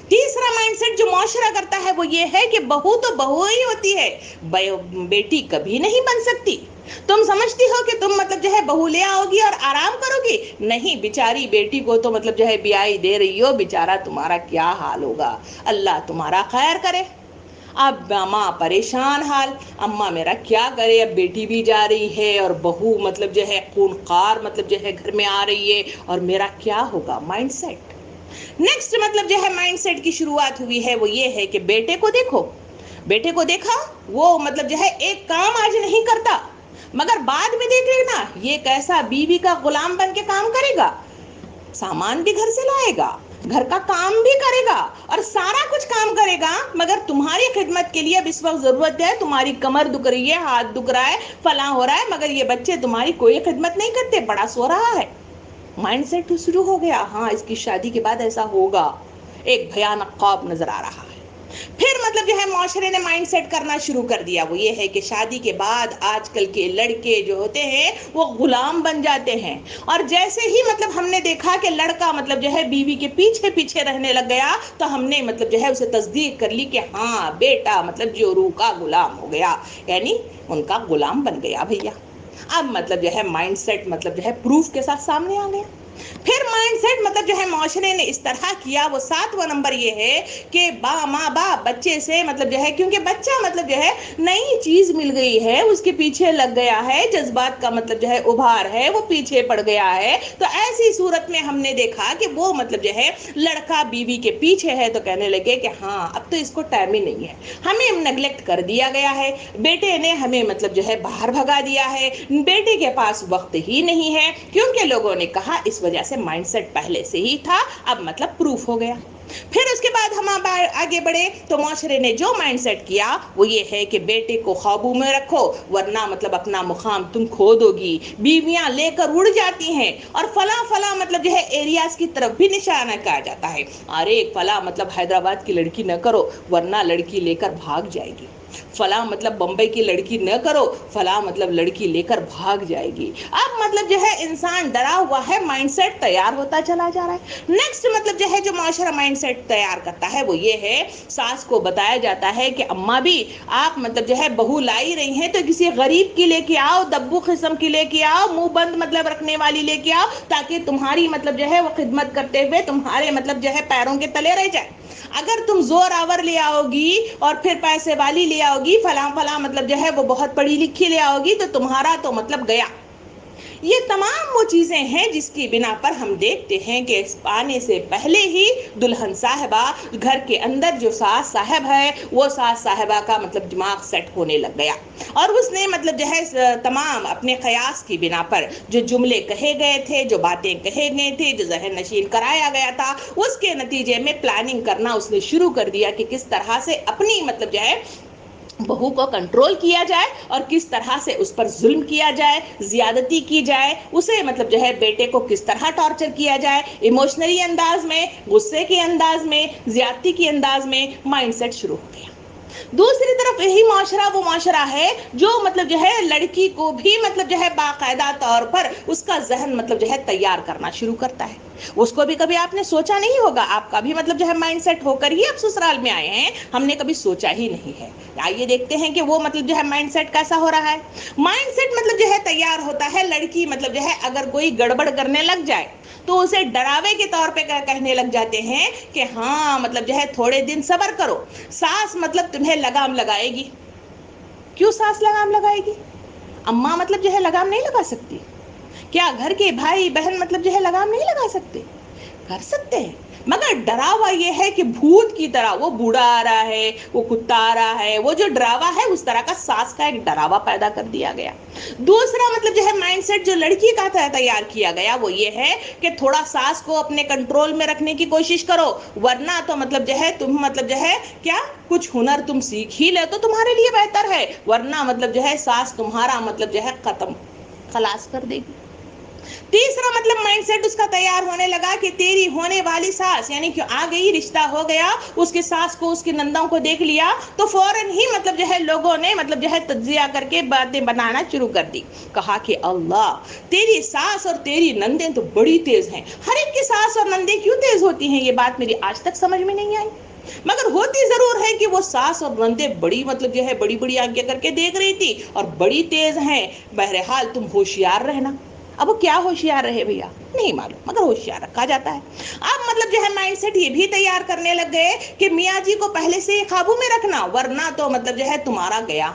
تیسرا مائنڈ سیٹ جو معاشرہ کرتا ہے وہ یہ ہے کہ بہو تو بہو ہی ہوتی ہے، بیٹی کبھی نہیں بن سکتی. تم سمجھتی ہو کہ تم مطلب جو ہے بہو لے آؤ گی اور آرام کرو گی؟ نہیں، بیچاری بیٹی کو تو مطلب جو ہے بیائی دے رہی ہو، بیچارہ تمہارا کیا حال ہوگا، اللہ تمہارا خیر کرے. اب ماں پریشان حال، اماں میرا کیا کرے، اب بیٹی بھی جا رہی ہے اور بہو مطلب جو ہے خونخوار مطلب جو ہے گھر میں آ رہی ہے، اور میرا کیا ہوگا. Mind set. نیکسٹ مطلب جو ہے مائنڈ سیٹ کی شروعات ہوئی ہے وہ یہ ہے کہ بیٹے کو دیکھو، بیٹے کو دیکھا وہ مطلب جو ہے ایک کام آج نہیں کرتا، مگر بعد میں دیکھ لینا یہ کیسا بیوی کا غلام بن کے کام کرے گا، سامان بھی گھر سے لائے گا، گھر کا کام بھی کرے گا اور سارا کچھ کام کرے گا، مگر تمہاری خدمت کے لیے اب اس وقت ضرورت ہے، تمہاری کمر دکھ رہی ہے، ہاتھ دکھ رہا ہے، فلاں ہو رہا ہے، مگر یہ بچے تمہاری کوئی خدمت نہیں کرتے، بڑا سو رہا ہے. مائنڈ سیٹ شروع ہو گیا، ہاں اس کی شادی کے بعد ایسا ہوگا، ایک بھیانک خواب نظر آ رہا ہے. پھر مطلب جو ہے معاشرے نے مائنڈ سیٹ کرنا شروع کر دیا وہ یہ ہے کہ شادی کے بعد آج کل کے لڑکے جو ہوتے ہیں وہ غلام بن جاتے ہیں. اور جیسے ہی مطلب ہم نے دیکھا کہ لڑکا مطلب جو ہے بیوی کے پیچھے پیچھے رہنے لگ گیا تو ہم نے مطلب جو ہے اسے تصدیق کر لی کہ ہاں بیٹا مطلب جو روح کا غلام ہو گیا، یعنی ان کا غلام بن گیا بھیا. اب مطلب جو ہے مائنڈ سیٹ مطلب جو ہے پروف کے ساتھ سامنے آ گیا. پھر مائنڈ سیٹ مطلب جو ہے معاشرے نے اس طرح کیا، وہ 7واں نمبر یہ ہے کہ ماں باپ بچے سے مطلب جو ہے، کیونکہ بچہ مطلب جو ہے نئی چیز مل گئی ہے، اس کے پیچھے لگ گیا ہے، جذبات کا مطلب جو ہے ابھار ہے، وہ پیچھے پڑ گیا ہے، تو ایسی صورت میں ہم نے دیکھا کہ وہ مطلب جو ہے لڑکا بیوی کے پیچھے ہے، تو کہنے لگے کہ ہاں اب تو اس کو ٹائم ہی نہیں ہے، ہمیں نیگلیکٹ کر دیا گیا ہے، بیٹے نے ہمیں مطلب جو ہے باہر بھگا دیا ہے، بیٹے کے پاس وقت ہی نہیں ہے، کیونکہ لوگوں نے کہا، اس وجہ سے مائنڈ سیٹ پہلے سے ہی تھا، اب مطلب پروف ہو گیا۔ پھر اس کے بعد ہم آگے بڑھے تو معاشرے نے جو مائنڈ سیٹ کیا وہ یہ ہے کہ بیٹے کو قابو میں رکھو ورنہ مطلب اپنا مقام تم کھو دو گی، بیویاں لے کر اڑ جاتی ہیں، اور فلاں فلاں مطلب جو ہے ایریاز کی طرف بھی نشانہ کیا جاتا ہے، ارے فلاں مطلب حیدرآباد کی لڑکی نہ کرو ورنہ لڑکی لے کر بھاگ جائے گی، فلاں مطلب بمبئی کی لڑکی نہ کرو فلاں مطلب لڑکی لے کر بھاگ جائے گی۔ اب مطلب جو ہے انسان ڈرا ہوا ہے، مائنڈ سیٹ تیار ہوتا چلا جا رہا ہے۔ نیکسٹ مطلب جو ہے جو معاشرہ مائنڈ سیٹ تیار کرتا ہے وہ یہ ہے، ساس کو بتایا جاتا ہے کہ اماں بھی آپ مطلب جو ہے بہو لائی رہی ہیں تو کسی غریب کی لے کے آؤ، دبو قسم کی لے کے آؤ، منہ بند مطلب رکھنے والی لے کے آؤ، تاکہ تمہاری مطلب جو ہے وہ خدمت کرتے ہوئے تمہارے مطلب جو ہے پیروں کے تلے رہ جائے۔ اگر تم زور آور لے آؤ گی اور پھر پیسے والی لے آؤ گی، فلاں فلاں مطلب جو ہے وہ بہت پڑھی لکھی لے آؤ گی، تو تمہارا تو مطلب گیا۔ یہ تمام وہ چیزیں ہیں جس کی بنا پر ہم دیکھتے ہیں کہ آنے سے پہلے ہی دلہن صاحبہ گھر کے اندر جو ساس صاحب ہے وہ ساس صاحبہ کا مطلب دماغ سیٹ ہونے لگ گیا، اور اس نے مطلب جو ہے تمام اپنے قیاس کی بنا پر جو جملے کہے گئے تھے، جو باتیں کہے گئے تھے، جو ذہن نشین کرایا گیا تھا، اس کے نتیجے میں پلاننگ کرنا اس نے شروع کر دیا کہ کس طرح سے اپنی مطلب جو ہے بہو کو کنٹرول کیا جائے اور کس طرح سے اس پر ظلم کیا جائے، زیادتی کی جائے، اسے مطلب جو ہے بیٹے کو کس طرح ٹارچر کیا جائے، ایموشنلی انداز میں، غصے کے انداز میں، زیادتی کے انداز میں، مائنڈ سیٹ شروع ہو گیا۔ دوسری طرف یہی معاشرہ وہ معاشرہ ہے جو مطلب جو ہے لڑکی کو بھی مطلب جو ہے باقاعدہ طور پر اس کا ذہن مطلب جو ہے تیار کرنا شروع کرتا ہے۔ اس کو بھی کبھی آپ نے سوچا نہیں ہوگا، آپ کا بھی مطلب جو ہے مائنڈ سیٹ ہو کر ہی آپ سسرال میں آئے ہیں، ہم نے کبھی سوچا ہی نہیں ہے۔ آئیے دیکھتے ہیں کہ وہ مطلب جو ہے مائنڈ سیٹ کیسا ہو رہا ہے۔ مائنڈ سیٹ مطلب جو ہے تیار ہوتا ہے، لڑکی مطلب جو ہے اگر کوئی گڑبڑ کرنے لگ جائے تو اسے ڈراوے کے طور پہ کہنے لگ جاتے ہیں کہ ہاں مطلب جو ہے تھوڑے دن صبر کرو، ساس مطلب تمہیں لگام لگائے گی۔ کیوں ساس لگام لگائے گی؟ اماں مطلب جو ہے لگام نہیں لگا سکتی؟ کیا گھر کے بھائی بہن مطلب جو ہے لگام نہیں لگا سکتے؟ کر سکتے ہیں، مگر ڈراوا یہ ہے کہ بھوت کی طرح وہ بوڑھا آ رہا ہے، وہ کتا آ رہا ہے، وہ جو ڈراوا ہے اس طرح کا ساس کا ایک ڈراوا پیدا کر دیا گیا۔ دوسرا مطلب جو ہے مائنڈ سیٹ جو لڑکی کا تیار کیا گیا وہ یہ ہے کہ تھوڑا ساس کو اپنے کنٹرول میں رکھنے کی کوشش کرو، ورنہ تو مطلب جو ہے تم مطلب جو ہے کیا کچھ ہنر تم سیکھ ہی لے تو تمہارے لیے بہتر ہے، ورنہ مطلب جو ہے ساس تمہارا مطلب جو ہے ختم خلاص کر دے گی۔ تیسرا مطلب مائنڈ سیٹ اس کا تیار ہونے لگا کہ تیری ہونے والی ساس یعنی کہ آ گئی، رشتہ ہو گیا، اس کے ساس کو اس کے نندوں کو دیکھ لیا تو فوراً ہی مطلب جو ہے لوگوں نے مطلب جو ہے تجزیہ کر کے باتیں بنانا شروع کر دی۔ کہا کہ اللہ، تیری ساس اور تیری نندیں تو بڑی تیز ہیں۔ ہر ایک کی ساس اور نندیں کیوں تیز ہوتی ہیں یہ بات میری آج تک سمجھ میں نہیں آئی، مگر ہوتی ضرور ہے کہ وہ ساس اور نندیں بڑی مطلب جو ہے بڑی بڑی آنکھیں کر کے دیکھ رہی تھی اور بڑی تیز ہیں۔ بہرحال تم ہوشیار رہنا۔ اب وہ کیا ہوشیار رہے بھیا نہیں معلوم، مگر ہوشیار رکھا جاتا ہے۔ اب مطلب جو ہے مائنڈ سیٹ یہ بھی تیار کرنے لگ گئے کہ میاں جی کو پہلے سے قابو میں رکھنا، ورنہ تو مطلب جو ہے تمہارا گیا۔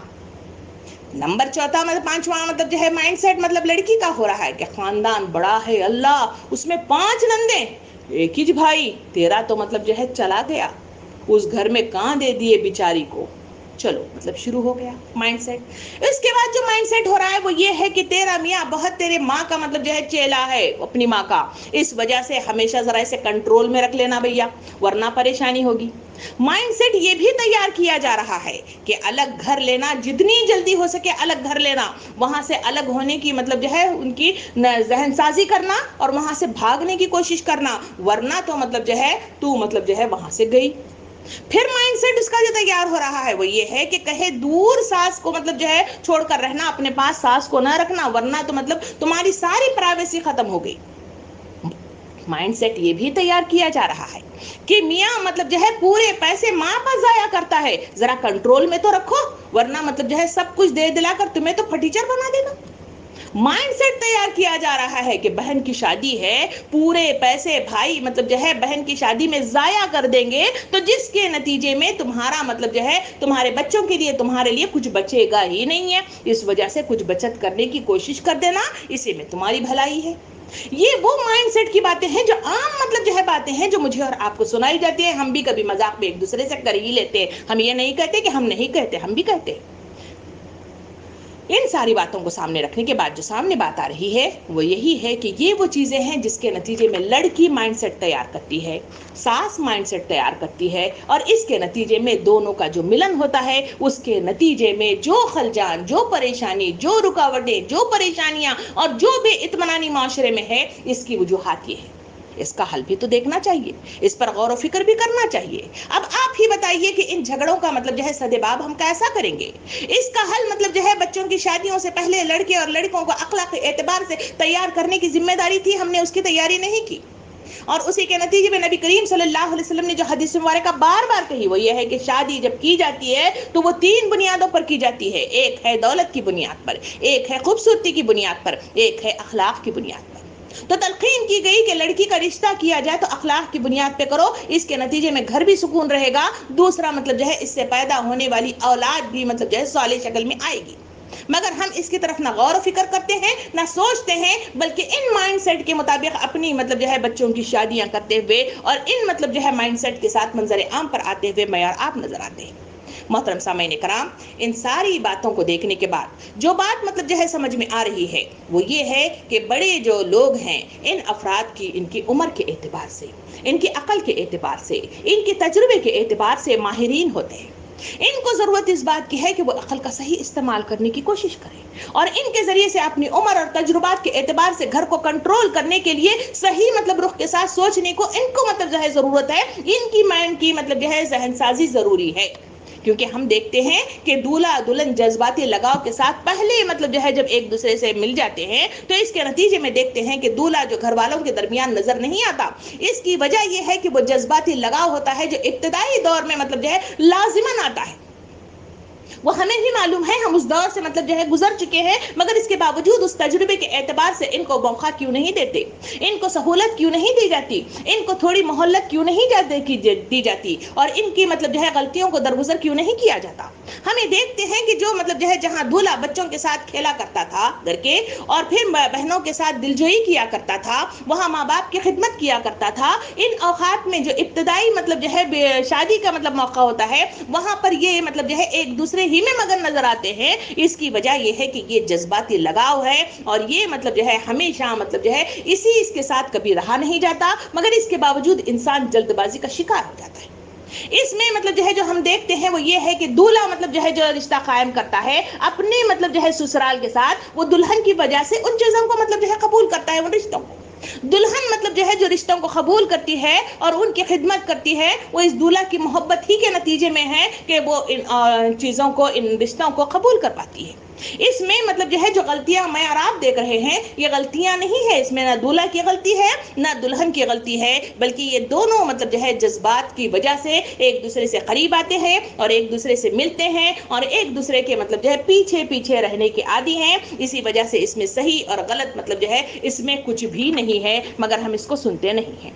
نمبر چوتھا مطلب پانچواں مطلب جو ہے مائنڈ سیٹ مطلب لڑکی کا ہو رہا ہے کہ خاندان بڑا ہے، اللہ اس میں 5 نندیں، ایک ہی بھائی، تیرا تو مطلب جو ہے چلا گیا، اس گھر میں کہاں دے دیے بیچاری کو۔ چلو مطلب شروع ہو گیا مائنڈ سیٹ۔ اس کے بعد جو مائنڈ سیٹ ہو رہا ہے وہ یہ ہے کہ تیرا میاں بہت تیرے ماں کا مطلب جو ہے چیلا ہے، اپنی ماں کا، اس وجہ سے ہمیشہ ذرا اسے کنٹرول میں رکھ لینا بھیا ورنہ پریشانی ہوگی۔ مائنڈ سیٹ یہ بھی تیار کیا جا رہا ہے کہ الگ گھر لینا، جتنی جلدی ہو سکے الگ گھر لینا، وہاں سے الگ ہونے کی مطلب جو ہے ان کی ذہن سازی کرنا اور وہاں سے بھاگنے کی کوشش کرنا، ورنہ تو مطلب جو ہے تو مطلب جو ہے وہاں سے گئی۔ پھر مائنڈ سیٹ اس کا جو تیار ہو رہا ہے وہ یہ ہے کہ کہے دور ساس کو مطلب جو ہے چھوڑ کر رہنا، اپنے پاس ساس کو نہ رکھنا، ورنہ تو مطلب تمہاری ساری پرائیویسی ختم ہو گئی۔ مائنڈ سیٹ یہ بھی تیار کیا جا رہا ہے کہ میاں مطلب جو ہے پورے پیسے ماں پر ضائع کرتا ہے، ذرا کنٹرول میں تو رکھو، ورنہ مطلب جو ہے سب کچھ دے دلا کر تمہیں تو پھٹیچر بنا دینا۔ مائنڈ سیٹ تیار کیا جا رہا ہے کہ بہن کی شادی ہے، پورے پیسے بھائی مطلب جو ہے بہن کی شادی میں ضائع کر دیں گے، تو جس کے نتیجے میں تمہارا مطلب جو ہے تمہارے بچوں کے لیے تمہارے لیے کچھ بچے گا ہی نہیں ہے، اس وجہ سے کچھ بچت کرنے کی کوشش کر دینا، اسی میں تمہاری بھلائی ہے۔ یہ وہ مائنڈ سیٹ کی باتیں ہیں جو عام مطلب جو ہے باتیں ہیں جو مجھے اور آپ کو سنائی جاتی ہیں، ہم بھی کبھی مذاق میں ایک دوسرے سے کر ہی لیتے ہیں، ہم یہ نہیں کہتے کہ ہم نہیں کہتے، ہم بھی کہتے ہیں۔ ان ساری باتوں کو سامنے رکھنے کے بعد جو سامنے بات آ رہی ہے وہ یہی ہے کہ یہ وہ چیزیں ہیں جس کے نتیجے میں لڑکی مائنڈ سیٹ تیار کرتی ہے، ساس مائنڈ سیٹ تیار کرتی ہے، اور اس کے نتیجے میں دونوں کا جو ملن ہوتا ہے اس کے نتیجے میں جو خلجان، جو پریشانی، جو رکاوٹیں، جو پریشانیاں اور جو بے اطمینانی معاشرے میں ہے، اس کی وجوہات یہ ہے۔ اس کا حل بھی تو دیکھنا چاہیے، اس پر غور و فکر بھی کرنا چاہیے۔ اب آپ ہی بتائیے کہ ان جھگڑوں کا مطلب جو ہے سدباب ہم کیسا کریں گے؟ اس کا حل مطلب جو ہے بچوں کی شادیوں سے پہلے لڑکے اور لڑکوں کو اخلاقی اعتبار سے تیار کرنے کی ذمہ داری تھی، ہم نے اس کی تیاری نہیں کی، اور اسی کے نتیجے میں نبی کریم صلی اللہ علیہ وسلم نے جو حدیث مبارکہ بار بار کہی وہ یہ ہے کہ شادی جب کی جاتی ہے تو وہ 3 بنیادوں پر کی جاتی ہے، ایک ہے دولت کی بنیاد پر، ایک ہے خوبصورتی کی بنیاد پر، ایک ہے اخلاق کی بنیاد پر۔ تو تلقین کی گئی کہ لڑکی کا رشتہ کیا جائے تو اخلاق کی بنیاد پہ کرو، اس کے نتیجے میں گھر بھی سکون رہے گا، دوسرا مطلب جو ہے اس سے پیدا ہونے والی اولاد بھی مطلب جو ہے صالح شکل میں آئے گی۔ مگر ہم اس کی طرف نہ غور و فکر کرتے ہیں، نہ سوچتے ہیں، بلکہ ان مائنڈ سیٹ کے مطابق اپنی مطلب جو ہے بچوں کی شادیاں کرتے ہوئے اور ان مطلب جو ہے مائنڈ سیٹ کے ساتھ منظر عام پر آتے ہوئے معیار آپ نظر آتے ہیں۔ محترم سامعین کرام، ان ساری باتوں کو دیکھنے کے بعد جو بات مطلب جو ہے سمجھ میں آ رہی ہے وہ یہ ہے کہ بڑے جو لوگ ہیں ان افراد کی، ان کی عمر کے اعتبار سے، ان کی عقل کے اعتبار سے، ان کے تجربے کے اعتبار سے ماہرین ہوتے ہیں۔ ان کو ضرورت اس بات کی ہے کہ وہ عقل کا صحیح استعمال کرنے کی کوشش کریں اور ان کے ذریعے سے اپنی عمر اور تجربات کے اعتبار سے گھر کو کنٹرول کرنے کے لیے صحیح مطلب رخ کے ساتھ سوچنے کو ان کو مطلب جو ہے ضرورت ہے، ان کی مائنڈ کی مطلب جو ہے ذہن سازی ضروری ہے۔ کیونکہ ہم دیکھتے ہیں کہ دولہا دلہن جذباتی لگاؤ کے ساتھ پہلے مطلب جو ہے جب ایک دوسرے سے مل جاتے ہیں تو اس کے نتیجے میں دیکھتے ہیں کہ دولہا جو گھر والوں کے درمیان نظر نہیں آتا، اس کی وجہ یہ ہے کہ وہ جذباتی لگاؤ ہوتا ہے جو ابتدائی دور میں مطلب جو ہے لازماً آتا ہے۔ وہ ہمیں بھی معلوم ہے، ہم اس دور سے مطلب جو ہے گزر چکے ہیں، مگر اس کے باوجود اس تجربے کے اعتبار سے ان کو موقع کیوں نہیں دیتے، ان کو سہولت کیوں نہیں دی جاتی، ان کو تھوڑی مہلت کیوں نہیں دی جاتی، اور ان کی مطلب جو ہے غلطیوں کو درگزر کیوں نہیں کیا جاتا۔ ہمیں دیکھتے ہیں کہ جو مطلب جو ہے جہاں دولہا بچوں کے ساتھ کھیلا کرتا تھا گھر کے اور پھر بہنوں کے ساتھ دلجوئی کیا کرتا تھا، وہاں ماں باپ کی خدمت کیا کرتا تھا، ان اوقات میں جو ابتدائی مطلب جو ہے شادی کا مطلب موقع ہوتا ہے وہاں پر یہ مطلب جو ہے ایک دوسرے ہی میں مگن نظر آتے ہیں۔ اس کی وجہ یہ ہے کہ یہ جذباتی لگاؤ ہے اور یہ مطلب جو ہے ہمیشہ مطلب جو ہے اس کے ساتھ کبھی رہا نہیں جاتا، مگر اس کے باوجود انسان جلد بازی کا شکار ہو جاتا ہے۔ اس میں مطلب جو ہے جو ہم دیکھتے ہیں وہ یہ ہے کہ دولہا مطلب جو ہے جو رشتہ قائم کرتا ہے اپنے مطلب جو ہے سسرال کے ساتھ، وہ دلہن کی وجہ سے ان چیزوں کو مطلب جو ہے قبول کرتا ہے، ان رشتوں کو۔ دلہن مطلب جو ہے جو رشتوں کو قبول کرتی ہے اور ان کی خدمت کرتی ہے، وہ اس دولہا کی محبت ہی کے نتیجے میں ہے کہ وہ ان چیزوں کو، ان رشتوں کو قبول کر پاتی ہے۔ اس میں مطلب جو ہے جو غلطیاں میں اور آپ دیکھ رہے ہیں یہ غلطیاں نہیں ہے، اس میں نہ دولہا کی غلطی ہے نہ دلہن کی غلطی ہے، بلکہ یہ دونوں مطلب جو ہے جذبات کی وجہ سے ایک دوسرے سے قریب آتے ہیں اور ایک دوسرے سے ملتے ہیں اور ایک دوسرے کے مطلب جو ہے پیچھے پیچھے رہنے کے عادی ہیں۔ اسی وجہ سے اس میں صحیح اور غلط مطلب جو ہے اس میں کچھ بھی نہیں ہے، مگر ہم اس کو سنتے نہیں ہیں۔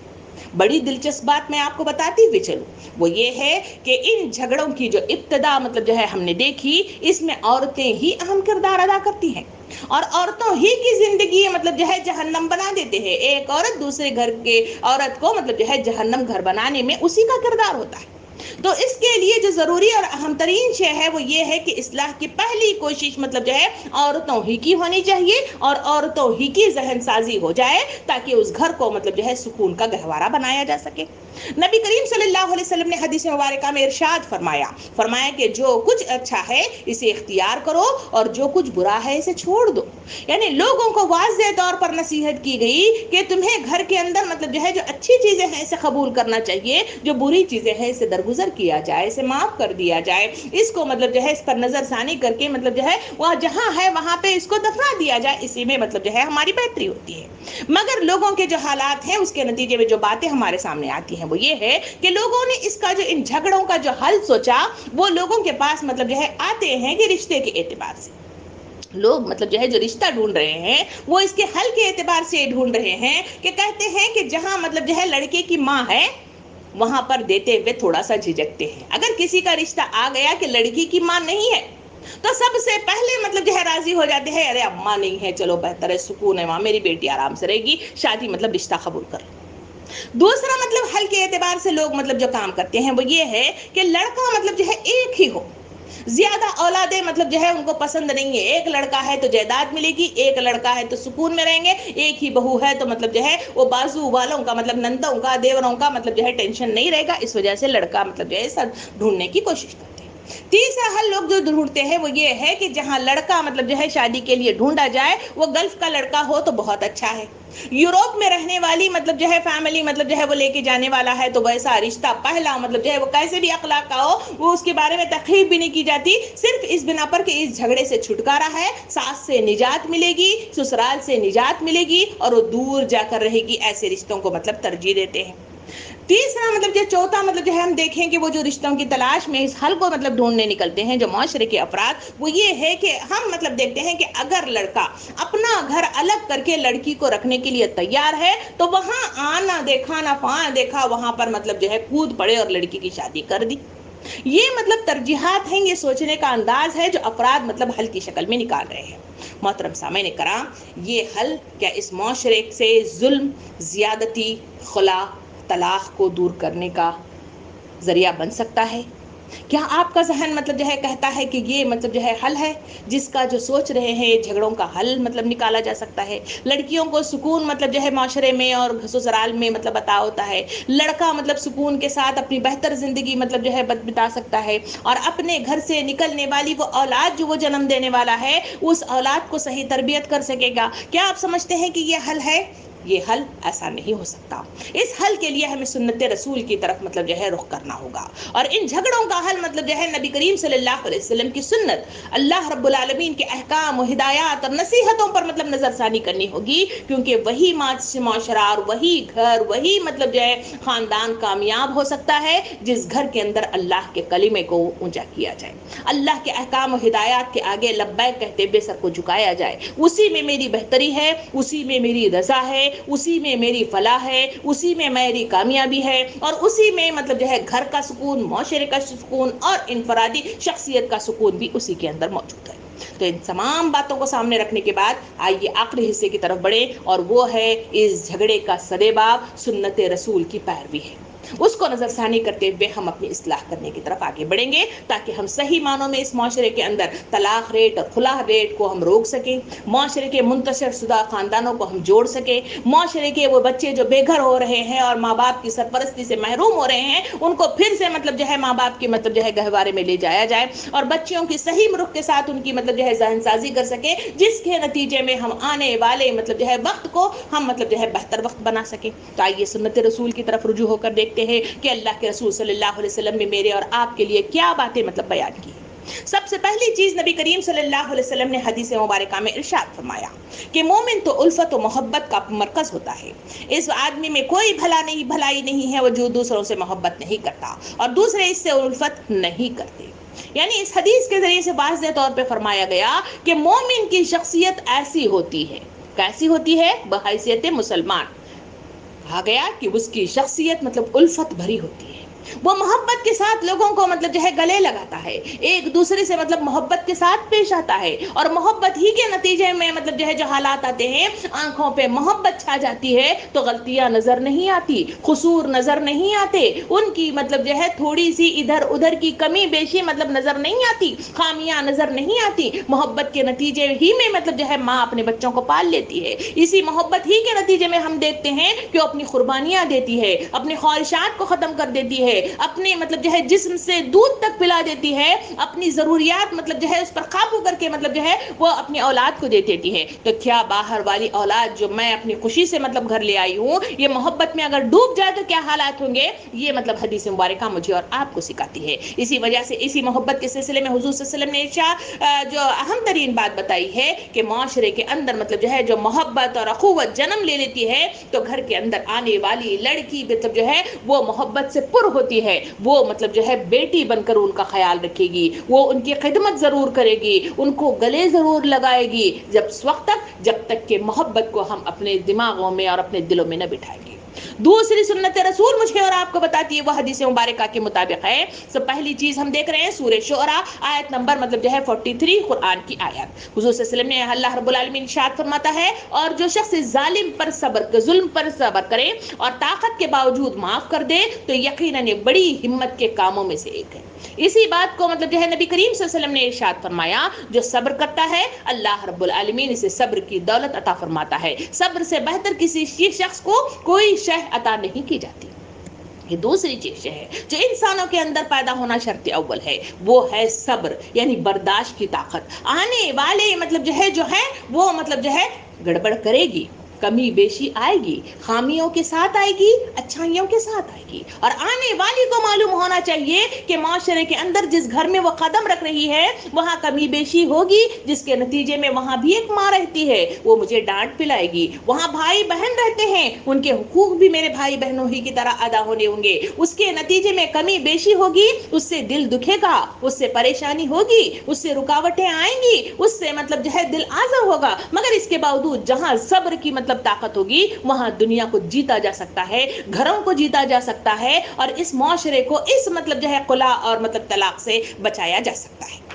بڑی دلچسپ بات میں آپ کو بتاتی ہوئی چلوں وہ یہ ہے کہ ان جھگڑوں کی جو ابتدا مطلب جو ہے ہم نے دیکھی، اس میں عورتیں ہی اہم کردار ادا کرتی ہیں اور عورتوں ہی کی زندگی مطلب جو ہے جہنم بنا دیتے ہیں۔ ایک عورت دوسرے گھر کے عورت کو مطلب جو ہے جہنم گھر بنانے میں اسی کا کردار ہوتا ہے۔ تو اس کے لیے جو ضروری اور اہم ترین شے ہے وہ یہ ہے کہ اصلاح کی پہلی کوشش مطلب جو ہے عورتوں ہی کی ہونی چاہیے اور عورتوں ہی کی ذہن سازی ہو جائے تاکہ اس گھر کو مطلب جو ہے سکون کا گہوارہ بنایا جا سکے۔ نبی کریم صلی اللہ علیہ وسلم نے حدیث مبارکہ میں ارشاد فرمایا کہ جو کچھ اچھا ہے اسے اختیار کرو اور جو کچھ برا ہے اسے چھوڑ دو۔ یعنی لوگوں کو واضح طور پر نصیحت کی گئی کہ تمہیں گھر کے اندر مطلب جو ہے جو اچھی چیزیں ہیں اسے قبول کرنا چاہیے، جو بری چیزیں ہیں اسے درگزر کیا جائے، اسے معاف کر دیا جائے، اس کو مطلب جو ہے اس پر نظر ثانی کر کے مطلب جو ہے وہ جہاں ہے وہاں پہ اس کو دفنا دیا جائے، اسی میں مطلب جو ہے ہماری بہتری ہوتی ہے۔ مگر لوگوں کے جو حالات ہیں اس کے نتیجے میں جو باتیں ہمارے سامنے آتی ہیں وہ یہ ہے کہ لوگوں نے اس کا جو ان جھگڑوں کا جو حل سوچا وہ لوگوں کے پاس مطلب جو ہے آتے ہیں کہ رشتے کے اعتبار سے لوگ مطلب جو ہے جو رشتہ ڈھونڈ رہے ہیں وہ اس کے حل کے اعتبار سے ڈھونڈ رہے ہیں کہ کہتے ہیں کہ جہاں مطلب جو ہے لڑکے کی ماں ہے وہاں پر دیتے ہوئے تھوڑا سا جھجکتے ہیں. اگر کسی کا رشتہ آ گیا کہ لڑکی کی ماں نہیں ہے تو سب سے پہلے مطلب جو ہے راضی ہو جاتے ہیں, ارے اماں نہیں ہے, چلو بہتر ہے, سکون ہے, وہاں میری بیٹی آرام سے رہے گی, شادی مطلب رشتہ قبول کر. دوسرا مطلب حل کے اعتبار سے لوگ مطلب جو کام کرتے ہیں وہ یہ ہے کہ لڑکا مطلب جو ہے ایک ہی ہو, زیادہ اولادیں مطلب جو ہے ان کو پسند نہیں ہے. ایک لڑکا ہے تو جائیداد ملے گی, ایک لڑکا ہے تو سکون میں رہیں گے, ایک ہی بہو ہے تو مطلب جو ہے وہ بازو والوں کا مطلب نندوں کا دیوروں کا مطلب جو ہے ٹینشن نہیں رہے گا. اس وجہ سے لڑکا مطلب جو ہے سب ڈھونڈنے کی کوشش کرتے ہیں. تیسرا حل لوگ جو ڈھونڈتے ہیں وہ یہ ہے کہ جہاں لڑکا مطلب جو ہے شادی کے لیے ڈھونڈا جائے وہ گلف کا لڑکا ہو تو بہت اچھا ہے. یوروپ میں رہنے والی مطلب جو ہے فیملی مطلب جو ہے وہ لے کے جانے والا ہے تو ویسا رشتہ پہلا مطلب جو ہے وہ کیسے بھی اخلاق کا ہو وہ اس کے بارے میں تحقیق بھی نہیں کی جاتی, صرف اس بنا پر کہ اس جھگڑے سے چھٹکارا ہے, ساس سے نجات ملے گی, سسرال سے نجات ملے گی اور وہ دور جا کر رہے گی. ایسے رشتوں کو مطلب ترجیح دیتے ہیں. تیسرا مطلب جو چوتھا مطلب جو ہے ہم دیکھیں کہ وہ جو رشتوں کی تلاش میں اس حل کو مطلب ڈھونڈنے نکلتے ہیں جو معاشرے کے افراد, وہ یہ ہے کہ ہم مطلب دیکھتے ہیں کہ اگر لڑکا اپنا گھر الگ کر کے لڑکی کو رکھنے کے لیے تیار ہے تو وہاں آنا دیکھا نہ پانا دیکھا, وہاں پر مطلب جو ہے کود پڑے اور لڑکی کی شادی کر دی. یہ مطلب ترجیحات ہیں, یہ سوچنے کا انداز ہے جو افراد مطلب حل کی شکل میں نکال رہے ہیں. محترم سامعین کرام, یہ حل کیا اس معاشرے سے ظلم, زیادتی, خلا, طلاق کو دور کرنے کا ذریعہ بن سکتا ہے؟ کیا آپ کا ذہن مطلب جو ہے کہتا ہے کہ یہ مطلب جو ہے حل ہے جس کا جو سوچ رہے ہیں جھگڑوں کا حل مطلب نکالا جا سکتا ہے؟ لڑکیوں کو سکون مطلب جو ہے معاشرے میں اور سسرال میں مطلب عطا ہوتا ہے, لڑکا مطلب سکون کے ساتھ اپنی بہتر زندگی مطلب جو ہے بتا سکتا ہے, اور اپنے گھر سے نکلنے والی وہ اولاد جو وہ جنم دینے والا ہے اس اولاد کو صحیح تربیت کر سکے گا. کیا آپ سمجھتے ہیں کہ یہ حل ہے؟ یہ حل ایسا نہیں ہو سکتا. اس حل کے لیے ہمیں سنت رسول کی طرف مطلب جو ہے رخ کرنا ہوگا, اور ان جھگڑوں کا حل مطلب جو ہے نبی کریم صلی اللہ علیہ وسلم کی سنت, اللہ رب العالمین کے احکام و ہدایات اور نصیحتوں پر مطلب نظر ثانی کرنی ہوگی, کیونکہ وہی معاشرہ اور وہی گھر, وہی مطلب جو ہے خاندان کامیاب ہو سکتا ہے جس گھر کے اندر اللہ کے کلمے کو اونچا کیا جائے, اللہ کے احکام و ہدایات کے آگے لبیک کہتے ہوئے سر کو جھکایا جائے. اسی میں میری بہتری ہے, اسی میں میری رضا ہے, اسی میں میری فلاح ہے, اسی میں میری کامیابی ہے, اور اسی میں مطلب جو ہے گھر کا سکون, معاشرے کا سکون اور انفرادی شخصیت کا سکون بھی اسی کے اندر موجود ہے. تو ان تمام باتوں کو سامنے رکھنے کے بعد آئیے آخری حصے کی طرف بڑھیں, اور وہ ہے اس جھگڑے کا سدباب سنت رسول کی پیروی ہے. اس کو نظر ثانی کرتے ہوئے ہم اپنی اصلاح کرنے کی طرف آگے بڑھیں گے تاکہ ہم صحیح معنوں میں اس معاشرے کے اندر طلاق ریٹ اور خلا ریٹ کو ہم روک سکیں, معاشرے کے منتشر شدہ خاندانوں کو ہم جوڑ سکیں, معاشرے کے وہ بچے جو بے گھر ہو رہے ہیں اور ماں باپ کی سرپرستی سے محروم ہو رہے ہیں ان کو پھر سے مطلب جو ہے ماں باپ کی مطلب جو ہے گہوارے میں لے جایا جائے, اور بچیوں کی صحیح رخ کے ساتھ ان کی مطلب جو ہے ذہن سازی کر سکے, جس کے نتیجے میں ہم آنے والے مطلب جو ہے وقت کو ہم مطلب جو ہے بہتر وقت بنا سکیں. تو آئیے سنت رسول کی طرف رجوع ہو کر دیکھتے ہیں کہ اللہ کے رسول صلی اللہ علیہ وسلم نے میرے اور آپ کے لیے کیا باتیں مطلب بیان کی. سب سے پہلی چیز نبی کریم صلی اللہ علیہ وسلم نے حدیث مبارکہ میں ارشاد فرمایا کہ مومن تو الفت و محبت کا مرکز ہوتا ہے. اس آدمی میں کوئی بھلائی نہیں ہے وہ جو دوسروں سے محبت نہیں کرتا اور دوسرے اس سے الفت نہیں کرتے. یعنی اس حدیث کے ذریعے سے واضح طور پہ فرمایا گیا کہ مومن کی شخصیت ایسی ہوتی ہے, کیسی ہوتی ہے؟ بحیثیت مسلمان کہا گیا کہ اس کی شخصیت مطلب الفت بھری ہوتی ہے, وہ محبت کے ساتھ لوگوں کو مطلب جو ہے گلے لگاتا ہے, ایک دوسرے سے مطلب محبت کے ساتھ پیش آتا ہے, اور محبت ہی کے نتیجے میں مطلب جو ہے جو حالات آتے ہیں, آنکھوں پہ محبت چھا جاتی ہے تو غلطیاں نظر نہیں آتی, قصور نظر نہیں آتے, ان کی مطلب جو ہے تھوڑی سی ادھر ادھر کی کمی بیشی مطلب نظر نہیں آتی, خامیاں نظر نہیں آتی. محبت کے نتیجے ہی میں مطلب جو ہے ماں اپنے بچوں کو پال لیتی ہے, اسی محبت ہی کے نتیجے میں ہم دیکھتے ہیں کہ وہ اپنی قربانیاں دیتی ہے, اپنی خواہشات کو ختم کر دیتی ہے, اپنے مطلب جو ہے جسم سے دودھ تک پلا دیتی ہے, اپنی ضروریات مطلب جو ہے اس پر قابو کر کے مطلب جو ہے وہ اپنی اولاد کو دے دیتی ہے. تو کیا باہر والی اولاد جو میں اپنی خوشی سے مطلب گھر لے آئی ہوں یہ محبت میں اگر ڈوب جائے تو کیا حالات ہوں گے؟ یہ مطلب حدیث مبارکہ مجھے اور آپ کو سکھاتی ہے. اسی وجہ سے اسی محبت کے سلسلے میں حضور صلی اللہ علیہ وسلم نے جو اہم ترین بات بتائی ہے کہ معاشرے کے اندر مطلب جو ہے جو محبت اور اخوت جنم لے لیتی ہے تو گھر کے اندر آنے والی لڑکی مطلب جو ہے وہ محبت سے پر ہوتی ہوتی ہے وہ مطلب جو ہے بیٹی بن کر ان کا خیال رکھے گی، وہ ان کی خدمت ضرور کرے گی، ان کو گلے ضرور لگائے گی، جب تک کہ محبت کو ہم اپنے دماغوں میں اور اپنے دلوں میں نہ بٹھائیں گے۔ دوسری سنت رسول مجھے اور آپ کو بتاتی ہے وہ حدیث مبارکہ کے مطابق ہے۔ سب پہلی چیز ہم دیکھ رہے ہیں سورہ شعراء آیت نمبر مطلب جو ہے 43 قرآن کی آیت۔ حضور صلی اللہ علیہ وسلم نے اللہ رب العالمین ارشاد فرماتا ہے اور جو شخص ظالم پر ظلم پر صبر کرے اور طاقت کے باوجود معاف کر دے تو یقیناً یہ بڑی ہمت کے کاموں میں سے ایک ہے۔ اسی بات کو مطلب جو ہے نبی کریم صلی اللہ علیہ وسلم نے ارشاد فرمایا جو صبر کرتا ہے اللہ رب العالمین اسے صبر کی دولت عطا فرماتا ہے، صبر سے بہتر کسی شخص کو کوئی شے عطا نہیں کی جاتی۔ یہ دوسری چیز ہے جو انسانوں کے اندر پیدا ہونا شرط اول ہے، وہ ہے صبر، یعنی برداشت کی طاقت۔ آنے والے مطلب جو ہے وہ مطلب جو ہے گڑبڑ کرے گی، کمی بیشی آئے گی، خامیوں کے ساتھ آئے گی، اچھائیوں کے ساتھ آئے گی، اور آنے والی کو معلوم ہونا چاہیے کہ معاشرے کے اندر جس گھر میں وہ قدم رکھ رہی ہے وہاں کمی بیشی ہوگی، جس کے نتیجے میں وہاں بھی ایک ماں رہتی ہے، وہ مجھے ڈانٹ پلائے گی، وہاں بھائی بہن رہتے ہیں، ان کے حقوق بھی میرے بھائی بہنوں ہی کی طرح ادا ہونے ہوں گے، اس کے نتیجے میں کمی بیشی ہوگی، اس سے دل دکھے گا، اس سے پریشانی ہوگی، اس سے رکاوٹیں آئیں گی، اس سے مطلب جو ہے دل آزر ہوگا، مگر اس کے باوجود جہاں صبر کی مطلب طاقت ہوگی وہاں دنیا کو جیتا جا سکتا ہے، گھروں کو جیتا جا سکتا ہے، اور اس معاشرے کو اس مطلب جو ہے خلا اور مطلب طلاق سے بچایا جا سکتا ہے۔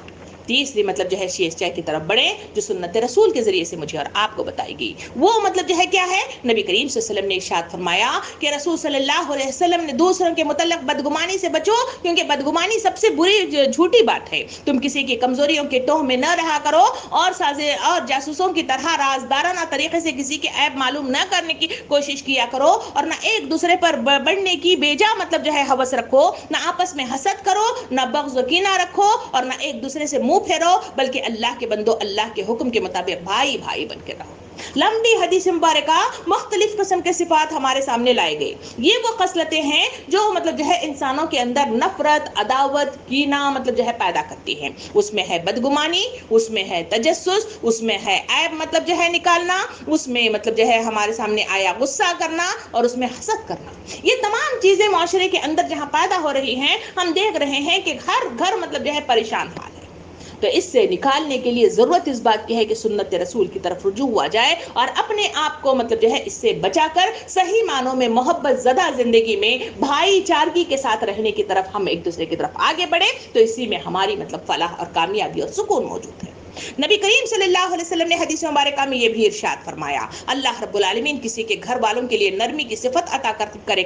تیسری مطلب جو ہے شیش چائے کی طرف بڑھیں جو سنت رسول کے ذریعے سے مجھے اور آپ کو بتائی گئی، وہ مطلب جو ہے کیا ہے؟ نبی کریم صلی اللہ علیہ وسلم نے ارشاد فرمایا کہ رسول صلی اللہ علیہ وسلم نے دوسروں کے متعلق بدگمانی سے بچو، کیونکہ بدگمانی سب سے بری جھوٹی بات ہے، تم کسی کی کمزوریوں کے توہ میں نہ رہا کرو اور جاسوسوں کی طرح رازدارانہ طریقے سے کسی کے عیب معلوم نہ کرنے کی کوشش کیا کرو، اور نہ ایک دوسرے پر بڑھنے کی بیجا مطلب جو ہے ہوس رکھو، نہ آپس میں حسد کرو، نہ بغض و کینہ رکھو، اور نہ ایک دوسرے سے منہ پھیرو، بلکہ اللہ کے بندو اللہ کے حکم کے مطابق بھائی بھائی بن کے رہو۔ لمبی حدیث مبارکہ مختلف قسم کے صفات ہمارے سامنے لائے گئے، یہ وہ خصلتیں ہیں جو مطلب جو ہے انسانوں کے اندر نفرت، عداوت، کینہ مطلب جو ہے پیدا کرتی ہیں۔ اس میں ہے بدگمانی، اس میں ہے تجسس، اس میں ہے عیب مطلب جو ہے نکالنا، اس میں مطلب جو ہے ہمارے سامنے آیا غصہ کرنا، اور اس میں حسد کرنا۔ یہ تمام چیزیں معاشرے کے اندر جہاں پیدا ہو رہی ہیں ہم دیکھ رہے ہیں کہ ہر گھر مطلب جو ہے پریشان حال ہے۔ تو اس سے نکالنے کے لیے ضرورت اس بات کی ہے کہ سنت رسول کی طرف رجوع ہوا جائے اور اپنے آپ کو مطلب جو ہے اس سے بچا کر صحیح معنوں میں محبت زدہ زندگی میں بھائی چارگی کے ساتھ رہنے کی طرف ہم ایک دوسرے کی طرف آگے بڑھے، تو اسی میں ہماری مطلب فلاح اور کامیابی اور سکون موجود ہے۔ نبی کریم صلی اللہ علیہ وسلم نے حدیث مبارکہ میں یہ بھی ارشاد فرمایا اللہ رب العالمین کسی کے گھر والوں کے لیے نرمی کی صفت عطا کرے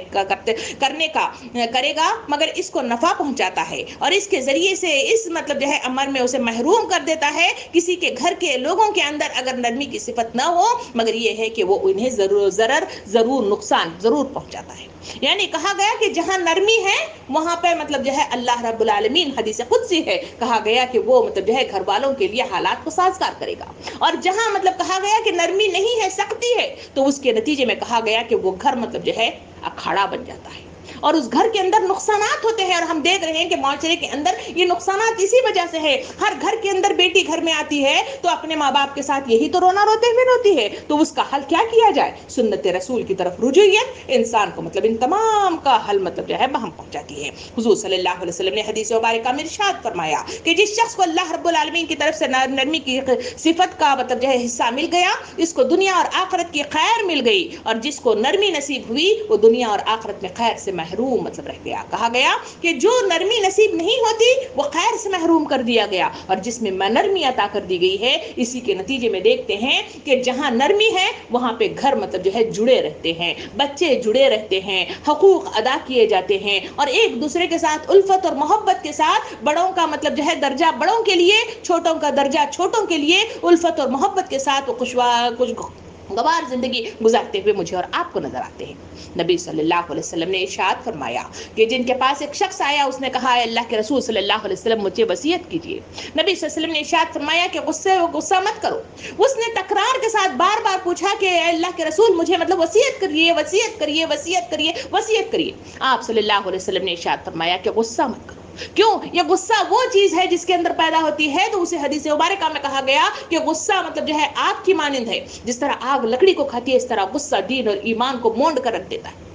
گا مگر اس کو نفع پہنچاتا ہے، اور اس کے ذریعے سے اس مطلب جو ہے امر میں اسے محروم کر دیتا ہے۔ کسی کے گھر کے لوگوں کے اندر اگر نرمی کی صفت نہ ہو مگر یہ ہے کہ وہ انہیں ضرور نقصان ضرور پہنچاتا ہے۔ یعنی کہا گیا کہ جہاں نرمی ہے وہاں پہ مطلب جو ہے اللہ رب العالمین حدیث قدسی ہے کہا گیا کہ وہ مطلب جو ہے گھر والوں کے لیے حالات کو سازگار کرے گا، اور جہاں مطلب کہا گیا کہ نرمی نہیں ہے سختی ہے تو اس کے نتیجے میں کہا گیا کہ وہ گھر مطلب جو ہے اکھاڑا بن جاتا ہے، اور اس گھر کے اندر نقصانات ہوتے ہیں، اور ہم دیکھ رہے ہیں کہ معاشرے کے اندر یہ نقصانات اسی وجہ سے ہے۔ ہر گھر کے اندر بیٹی گھر میں آتی ہے تو اپنے ماں باپ کے ساتھ یہی تو رونا روتے ہوئے روتی ہے، تو اس کا حل کیا کیا جائے؟ سنت رسول کی طرف رجوعیت انسان کو مطلب ان تمام کا حل مطلب جو ہے بہم پہنچاتی ہے۔ حضور صلی اللہ علیہ وسلم نے حدیث مبارکہ میں ارشاد فرمایا کہ جس شخص کو اللہ رب العالمین کی طرف سے نرمی کی صفت کا مطلب جو ہے حصہ مل گیا اس کو دنیا اور آخرت کی خیر مل گئی، اور جس کو نرمی نصیب ہوئی وہ دنیا اور آخرت میں خیر سے محروم مطلب رہ گیا۔ کہا گیا کہ جو نرمی نصیب نہیں ہوتی وہ خیر سے محروم کر دیا گیا، اور جس میں نرمی عطا کر دی گئی ہے اسی کے نتیجے میں دیکھتے ہیں کہ جہاں نرمی ہے وہاں پہ گھر مطلب جو ہے جڑے رہتے ہیں، بچے جڑے رہتے ہیں، حقوق ادا کیے جاتے ہیں، اور ایک دوسرے کے ساتھ الفت اور محبت کے ساتھ بڑوں کا مطلب جو ہے درجہ بڑوں کے لیے، چھوٹوں کا درجہ چھوٹوں کے لیے الفت اور محبت کے ساتھ وہ خوشگوار زندگی گزارتے ہوئے مجھے اور آپ کو نظر آتے ہیں۔ نبی صلی اللہ علیہ وسلم نے ارشاد فرمایا کہ جن کے پاس ایک شخص آیا اس نے کہا اللہ کے رسول صلی اللہ علیہ وسلم مجھے وصیت کیجیے۔ نبی صلی اللہ علیہ وسلم نے ارشاد فرمایا کہ غصہ مت کرو۔ اس نے تکرار کے ساتھ بار بار پوچھا کہ اللہ کے رسول مجھے مطلب وصیت کریے وصیت کریے وصیت کریے وصیت کریے۔ آپ صلی اللہ علیہ وسلم نے ارشاد فرمایا کہ غصہ مت کرو۔ کیوں؟ یہ غصہ وہ چیز ہے جس کے اندر پیدا ہوتی ہے، تو اسے حدیث مبارکہ میں کہا گیا کہ غصہ مطلب جو ہے آگ کی مانند ہے، جس طرح آگ لکڑی کو کھاتی ہے اس طرح غصہ دین اور ایمان کو مونڈ کر رکھ دیتا ہے۔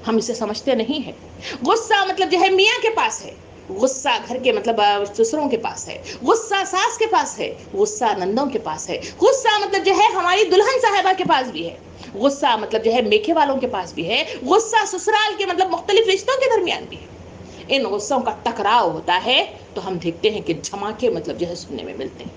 ہم اسے سمجھتے نہیں ہیں. غصہ مطلب جو ہے میاں کے پاس ہے، غصہ گھر کے مطلب سسروں کے پاس ہے، غصہ ساس کے پاس ہے، غصہ نندوں کے پاس ہے، غصہ مطلب جو ہے ہماری دلہن صاحبہ کے پاس بھی ہے، غصہ مطلب جو ہے میکے والوں کے پاس بھی ہے، غصہ سسرال کے مطلب مختلف رشتوں کے درمیان بھی ہے. ان غصوں کا ٹکراؤ ہوتا ہے تو ہم دیکھتے ہیں کہ دھماکے مطلب جو ہے سننے میں ملتے ہیں.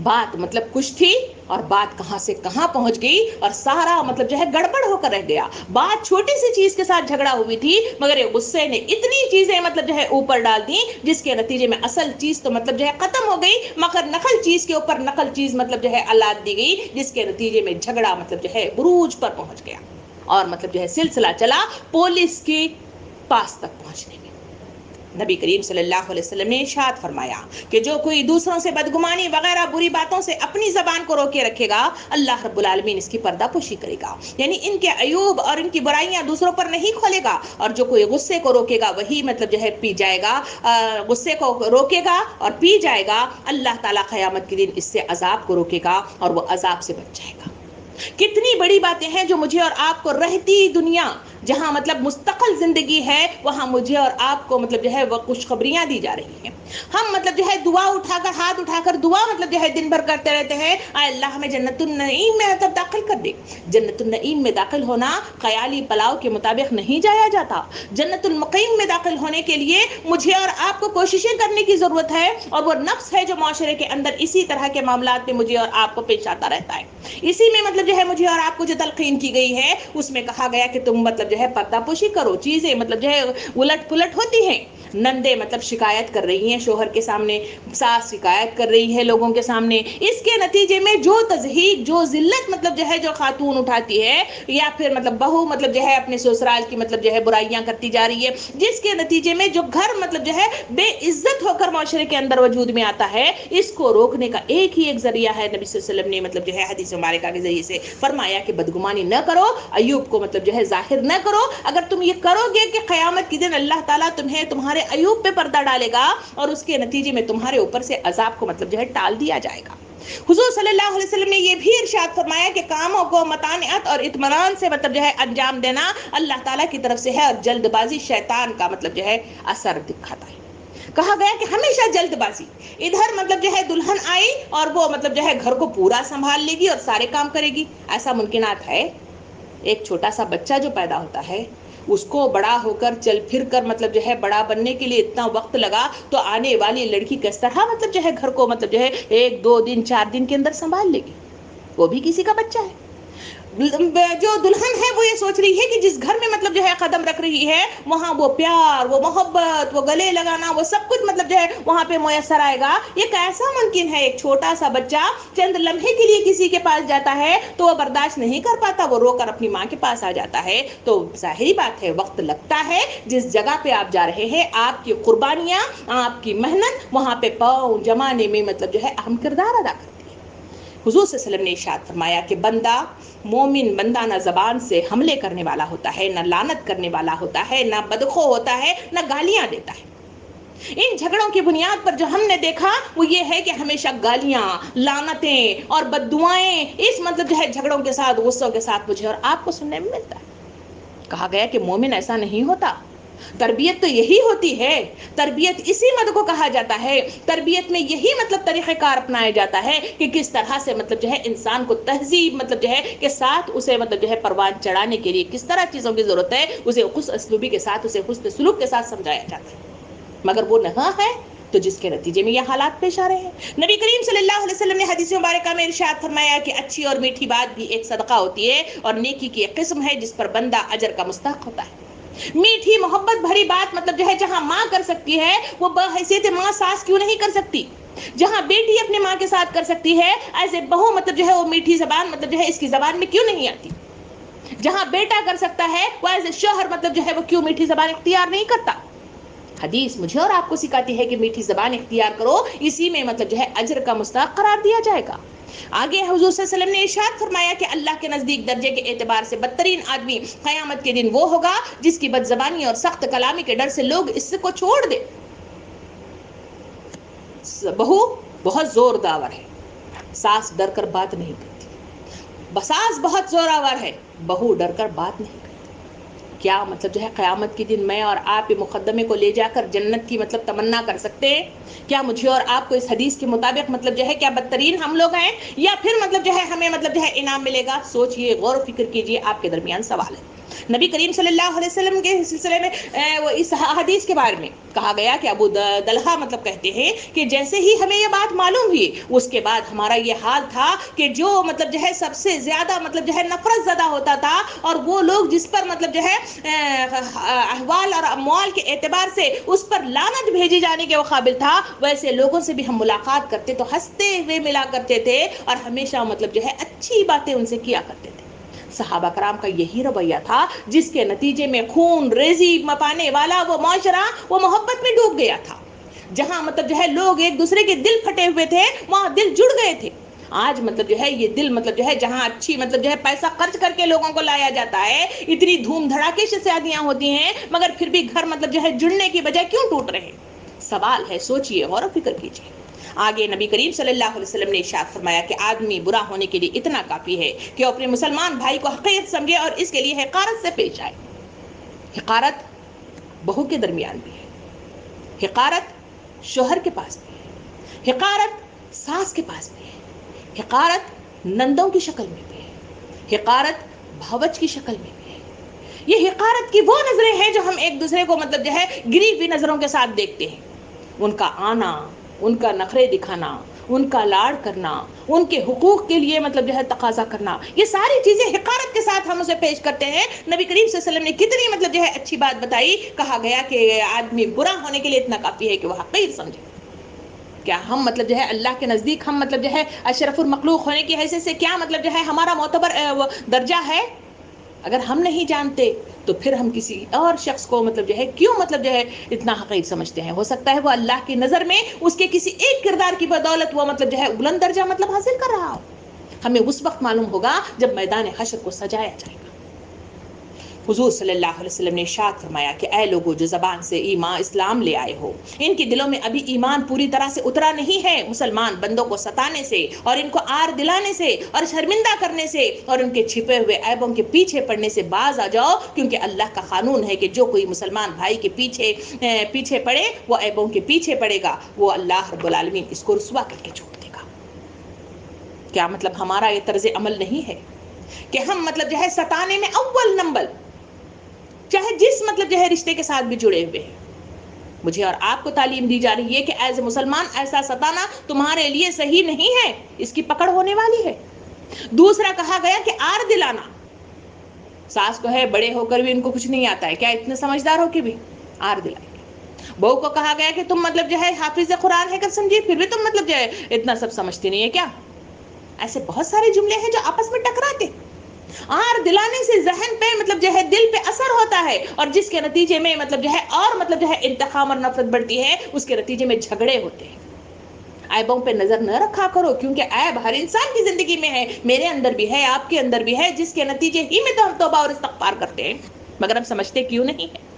بات مطلب کچھ تھی اور بات کہاں سے کہاں پہنچ گئی اور سارا مطلب جو ہے گڑبڑ ہو کر رہ گیا. بات چھوٹی سی چیز کے ساتھ جھگڑا ہوئی تھی مگر یہ غصے نے اتنی چیزیں مطلب جو ہے اوپر ڈال دی جس کے نتیجے میں اصل چیز تو مطلب جو ہے ختم ہو گئی مگر نقل چیز کے اوپر نقل چیز مطلب جو ہے اولاد دی گئی جس کے نتیجے میں جھگڑا مطلب جو ہے عروج پر پہنچ گیا اور مطلب جو ہے سلسلہ چلا پولیس کے پاس تک پہنچنے میں. نبی کریم صلی اللہ علیہ وسلم نے ارشاد فرمایا کہ جو کوئی دوسروں سے بدگمانی وغیرہ بری باتوں سے اپنی زبان کو روکے رکھے گا اللہ رب العالمین اس کی پردہ پوشی کرے گا. یعنی ان کے عیوب اور ان کی برائیاں دوسروں پر نہیں کھولے گا. اور جو کوئی غصے کو روکے گا وہی مطلب جو ہے پی جائے گا، غصے کو روکے گا اور پی جائے گا، اللہ تعالیٰ قیامت کے دن اس سے عذاب کو روکے گا اور وہ عذاب سے بچ جائے گا. کتنی بڑی باتیں ہیں جو مجھے اور آپ کو رہتی دنیا جہاں مطلب مستقل زندگی ہے وہاں مجھے اور آپ کو مطلب جو ہے وہ خوشخبریاں دی جا رہی ہیں. ہم مطلب جو ہے دعا اٹھا کر ہاتھ اٹھا کر دعا مطلب جو ہے دن بھر کرتے رہتے ہیں اے اللہ ہمیں جنت النعیم میں مطلب داخل کر دے. جنت النعیم میں داخل ہونا خیالی پلاؤ کے مطابق نہیں جایا جاتا. جنت المقیم میں داخل ہونے کے لیے مجھے اور آپ کو کوششیں کرنے کی ضرورت ہے اور وہ نفس ہے جو معاشرے کے اندر اسی طرح کے معاملات میں مجھے اور آپ کو پیش آتا رہتا ہے. اسی میں مطلب جو ہے مجھے اور آپ کو جو تلقین کی گئی ہے اس میں کہا گیا کہ تم مطلب جو ہے پردہ پوشی کرو. چیزیں مطلب جو ہے الٹ پلٹ ہوتی ہیں. نندے مطلب شکایت کر رہی ہیں شوہر کے سامنے، ساس شکایت کر رہی ہے لوگوں کے سامنے. اس کے نتیجے میں جو تضحیق جو ذلت مطلب جو ہے جو خاتون اٹھاتی ہے یا پھر مطلب بہو مطلب جو ہے اپنے سسرال کی مطلب جو ہے برائیاں کرتی جا رہی ہے جس کے نتیجے میں جو گھر مطلب جو ہے بے عزت ہو کر معاشرے کے اندر وجود میں آتا ہے، اس کو روکنے کا ایک ہی ایک ذریعہ ہے. نبی صلی اللہ علیہ وسلم نے مطلب جو ہے حدیث مبارکہ کے ذریعے سے فرمایا کہ بدگمانی نہ کرو، عیوب کو مطلب جو ہے ظاہر نہ کرو. اگر تم یہ کرو گے کہ قیامت کے دن اللہ تعالیٰ تمہیں تمہارے عیوب پہ پردہ ڈالے گا اور اس کے نتیجے میں تمہارے اوپر سے عذاب کو مطلب جو ہے ٹال دیا جائے گا. حضور صلی اللہ علیہ وسلم نے یہ بھی ارشاد فرمایا کہ کاموں کو متانعت اور اطمینان سے مطلب جو ہے انجام دینا اللہ تعالیٰ کی طرف سے ہے اور جلد بازی شیطان کا مطلب جو ہے اثر دکھاتا ہے. کہا گیا کہ ہمیشہ جلد بازی، ادھر مطلب جو ہے دلہن آئی اور وہ مطلب جو ہے گھر کو پورا سنبھال لے گی اور سارے کام کرے گی، ایسا ممکنات ہے؟ ایک چھوٹا سا بچہ جو پیدا ہوتا ہے اس کو بڑا ہو کر چل پھر کر مطلب جو ہے بڑا بننے کے لیے اتنا وقت لگا تو آنے والی لڑکی کس طرح مطلب جو ہے گھر کو مطلب جو ہے 1-2 دن 4 دن کے اندر سنبھال لے گی؟ وہ بھی کسی کا بچہ ہے. جو دلہن ہے وہ یہ سوچ رہی ہے کہ جس گھر میں مطلب جو ہے قدم رکھ رہی ہے وہاں وہ پیار، وہ محبت، وہ گلے لگانا، وہ سب کچھ مطلب جو ہے وہاں پہ میسر آئے گا. یہ کیسا ممکن ہے؟ ایک چھوٹا سا بچہ چند لمحے کے لیے کسی کے پاس جاتا ہے تو وہ برداشت نہیں کر پاتا، وہ رو کر اپنی ماں کے پاس آ جاتا ہے. تو ظاہری بات ہے وقت لگتا ہے. جس جگہ پہ آپ جا رہے ہیں آپ کی قربانیاں، آپ کی محنت وہاں پہ پاؤں جمانے میں مطلب جو ہے اہم کردار ادا کرتی ہے. حضور صلی اللہ علیہ وسلم نے ارشاد فرمایا کہ بندہ مومن بندہ نہ زبان سے حملے کرنے والا ہوتا ہے، نہ لعنت کرنے والا ہوتا ہے، نہ بدخو ہوتا ہے، نہ گالیاں دیتا ہے. ان جھگڑوں کی بنیاد پر جو ہم نے دیکھا وہ یہ ہے کہ ہمیشہ گالیاں، لعنتیں اور بددعائیں اس مطلب جو ہے جھگڑوں کے ساتھ، غصوں کے ساتھ مجھے اور آپ کو سننے میں ملتا ہے. کہا گیا کہ مومن ایسا نہیں ہوتا. تربیت تو یہی ہوتی ہے، تربیت اسی مد کو کہا جاتا ہے. تربیت میں یہی مطلب طریقہ کار اپنایا جاتا ہے کہ کس طرح سے مطلب جو ہے انسان کو تہذیب مطلب جو ہے کے ساتھ اسے مطلب جو ہے پروان چڑھانے کے لیے کس طرح چیزوں کی ضرورت ہے اسے حسن اسلوبی کے ساتھ، اسے حسن سلوک کے ساتھ سمجھایا جاتا ہے. مگر وہ نہ ہے تو جس کے نتیجے میں یہ حالات پیش آ رہے ہیں. نبی کریم صلی اللہ علیہ وسلم نے حدیث مبارکہ میں ارشاد فرمایا کہ اچھی اور میٹھی بات بھی ایک صدقہ ہوتی ہے اور نیکی کی ایک قسم ہے جس پر بندہ اجر کا مستحق ہوتا ہے. میٹھی محبت بھری بات مطلب جو ہے جہاں ماں کر سکتی ہے وہ بحیثیت ماں ساس کیوں نہیں کر سکتی؟ جہاں بیٹی اپنے ماں کے ساتھ کر سکتی ہے ایسے بہو مطلب جو ہے وہ میٹھی زبان مطلب جو ہے اس کی زبان میں کیوں نہیں آتی؟ جہاں بیٹا کر سکتا ہے وہ ایسے شوہر مطلب جو ہے وہ کیوں میٹھی زبان اختیار نہیں کرتا؟ حدیث مجھے اور آپ کو سکھاتی ہے کہ میٹھی زبان اختیار کرو، اسی میں مطلب جو ہے اجر کا مستحق قرار دیا جائے گا. آگے حضور صلی اللہ علیہ وسلم نے ارشاد فرمایا کہ اللہ کے نزدیک درجے کے اعتبار سے بدترین آدمی قیامت کے دن وہ ہوگا جس کی بد زبانی اور سخت کلامی کے ڈر سے لوگ اس کو چھوڑ دے. بہو بہت زور داور ہے، ساس ڈر کر بات نہیں کرتی. ساس بہت زور آور ہے، بہو ڈر کر بات نہیں کرتی. کیا مطلب جو ہے قیامت کے دن میں اور آپ مقدمے کو لے جا کر جنت کی مطلب تمنا کر سکتے ہیں؟ کیا مجھے اور آپ کو اس حدیث کے مطابق مطلب جو ہے کیا بدترین ہم لوگ ہیں، یا پھر مطلب جو ہے ہمیں مطلب جو ہے انعام ملے گا؟ سوچئے، غور و فکر کیجئے، آپ کے درمیان سوال ہے۔ نبی کریم صلی اللہ علیہ وسلم کے سلسلے میں اس حدیث کے بارے میں کہا گیا کہ ابو دلحہ مطلب کہتے ہیں کہ جیسے ہی ہمیں یہ بات معلوم ہوئی اس کے بعد ہمارا یہ حال تھا کہ جو مطلب جو ہے سب سے زیادہ مطلب جو ہے نفرت زدہ ہوتا تھا، اور وہ لوگ جس پر مطلب جو ہے احوال اور اموال کے اعتبار سے اس پر لعنت بھیجی جانے کے وہ قابل تھا، ویسے لوگوں سے بھی ہم ملاقات کرتے تو ہنستے ہوئے ملا کرتے تھے اور ہمیشہ مطلب جو ہے اچھی باتیں ان سے کیا کرتے تھے۔ صحابہ کرام کا یہی رویہ تھا جس کے نتیجے میں خون ریزی مپانے والا وہ معاشرہ وہ محبت میں ڈوب گیا تھا۔ جہاں مطلب جو ہے لوگ ایک دوسرے کے دل پھٹے ہوئے تھے، وہاں دل جڑ گئے تھے۔ آج مطلب جو ہے یہ دل مطلب جو ہے جہاں اچھی مطلب جو ہے پیسہ خرچ کر کے لوگوں کو لایا جاتا ہے، اتنی دھوم دھڑاکے سے شادیاں ہوتی ہیں، مگر پھر بھی گھر مطلب جو ہے جڑنے کی بجائے کیوں ٹوٹ رہے ہیں؟ سوال ہے، سوچئے، غور و فکر کیجئے۔ آگے نبی کریم صلی اللہ علیہ وسلم نے ارشاد فرمایا کہ آدمی برا ہونے کے لیے اتنا کافی ہے کہ وہ اپنے مسلمان بھائی کو حقیر سمجھے اور اس کے لیے حقارت سے پیش آئے۔ حقارت بہو کے درمیان بھی ہے، حقارت شوہر کے پاس بھی ہے، حقارت ساس کے پاس بھی ہے، حقارت نندوں کی شکل میں بھی ہے، حقارت بھاوچ کی شکل میں بھی ہے۔ یہ حقارت کی وہ نظریں ہیں جو ہم ایک دوسرے کو مطلب جو ہے گری ہوئی نظروں کے ساتھ دیکھتے ہیں۔ ان کا آنا، ان کا نخرے دکھانا، ان کا لاڑ کرنا، ان کے حقوق کے لیے مطلب جو ہے تقاضا کرنا، یہ ساری چیزیں حقارت کے ساتھ ہم اسے پیش کرتے ہیں۔ نبی کریم صلی اللہ علیہ وسلم نے کتنی مطلب جو ہے اچھی بات بتائی، کہا گیا کہ آدمی برا ہونے کے لیے اتنا کافی ہے کہ وہ حقیر سمجھے۔ کیا ہم مطلب جو ہے اللہ کے نزدیک ہم مطلب جو ہے اشرف المخلوق ہونے کی حیثیت سے کیا مطلب جو ہے ہمارا معتبر درجہ ہے؟ اگر ہم نہیں جانتے تو پھر ہم کسی اور شخص کو مطلب جو ہے کیوں مطلب جو ہے اتنا حقیر سمجھتے ہیں؟ ہو سکتا ہے وہ اللہ کی نظر میں اس کے کسی ایک کردار کی بدولت وہ مطلب جو ہے بلند درجہ مطلب حاصل کر رہا ہو۔ ہمیں اس وقت معلوم ہوگا جب میدان حشر کو سجایا جائے گا۔ حضور صلی اللہ علیہ وسلم نے ارشاد فرمایا کہ اے لوگو جو زبان سے ایمان اسلام لے آئے ہو، ان کے دلوں میں ابھی ایمان پوری طرح سے اترا نہیں ہے۔ مسلمان بندوں کو ستانے سے اور ان کو آر دلانے سے اور شرمندہ کرنے سے اور ان کے چھپے ہوئے عیبوں کے پیچھے پڑنے سے باز آ جاؤ، کیونکہ اللہ کا قانون ہے کہ جو کوئی مسلمان بھائی کے پیچھے پڑے وہ عیبوں کے پیچھے پڑے گا، وہ اللہ رب العالمین اس کو رسوا کر کے چھوڑ دے گا۔ کیا مطلب ہمارا یہ طرز عمل نہیں ہے کہ ہم مطلب جو ہے ستانے میں اول نمبر، چاہے جس مطلب جو ہے رشتے کے ساتھ بھی جڑے ہوئے ہیں؟ مجھے اور آپ کو تعلیم دی جا رہی ہے کہ ایز اے مسلمان ایسا ستانا تمہارے لیے صحیح نہیں ہے، اس کی پکڑ ہونے والی ہے۔ دوسرا کہا گیا کہ آر دلانا، ساس کو ہے بڑے ہو کر بھی ان کو کچھ نہیں آتا ہے، کیا اتنے سمجھدار ہو کے بھی آر دلائیں گے؟ بہو کو کہا گیا کہ تم مطلب جو ہے حافظ قرآن ہے کر سمجھیے، پھر بھی تم مطلب جو ہے اتنا سب سمجھتی نہیں ہے کیا؟ ایسے بہت سارے جملے ہیں جو آپس میں ٹکراتے۔ آر دلانے سے ذہن پہ مطلب جو ہے دل پہ اثر ہوتا ہے، اور جس کے نتیجے میں مطلب جو ہے اور مطلب جو ہے انتقام اور نفرت بڑھتی ہے، اس کے نتیجے میں جھگڑے ہوتے ہیں۔ عیبوں پہ نظر نہ رکھا کرو، کیونکہ عیب ہر انسان کی زندگی میں ہے، میرے اندر بھی ہے، آپ کے اندر بھی ہے، جس کے نتیجے ہی میں تو ہم توبہ اور استغفار کرتے ہیں، مگر ہم سمجھتے کیوں نہیں ہے؟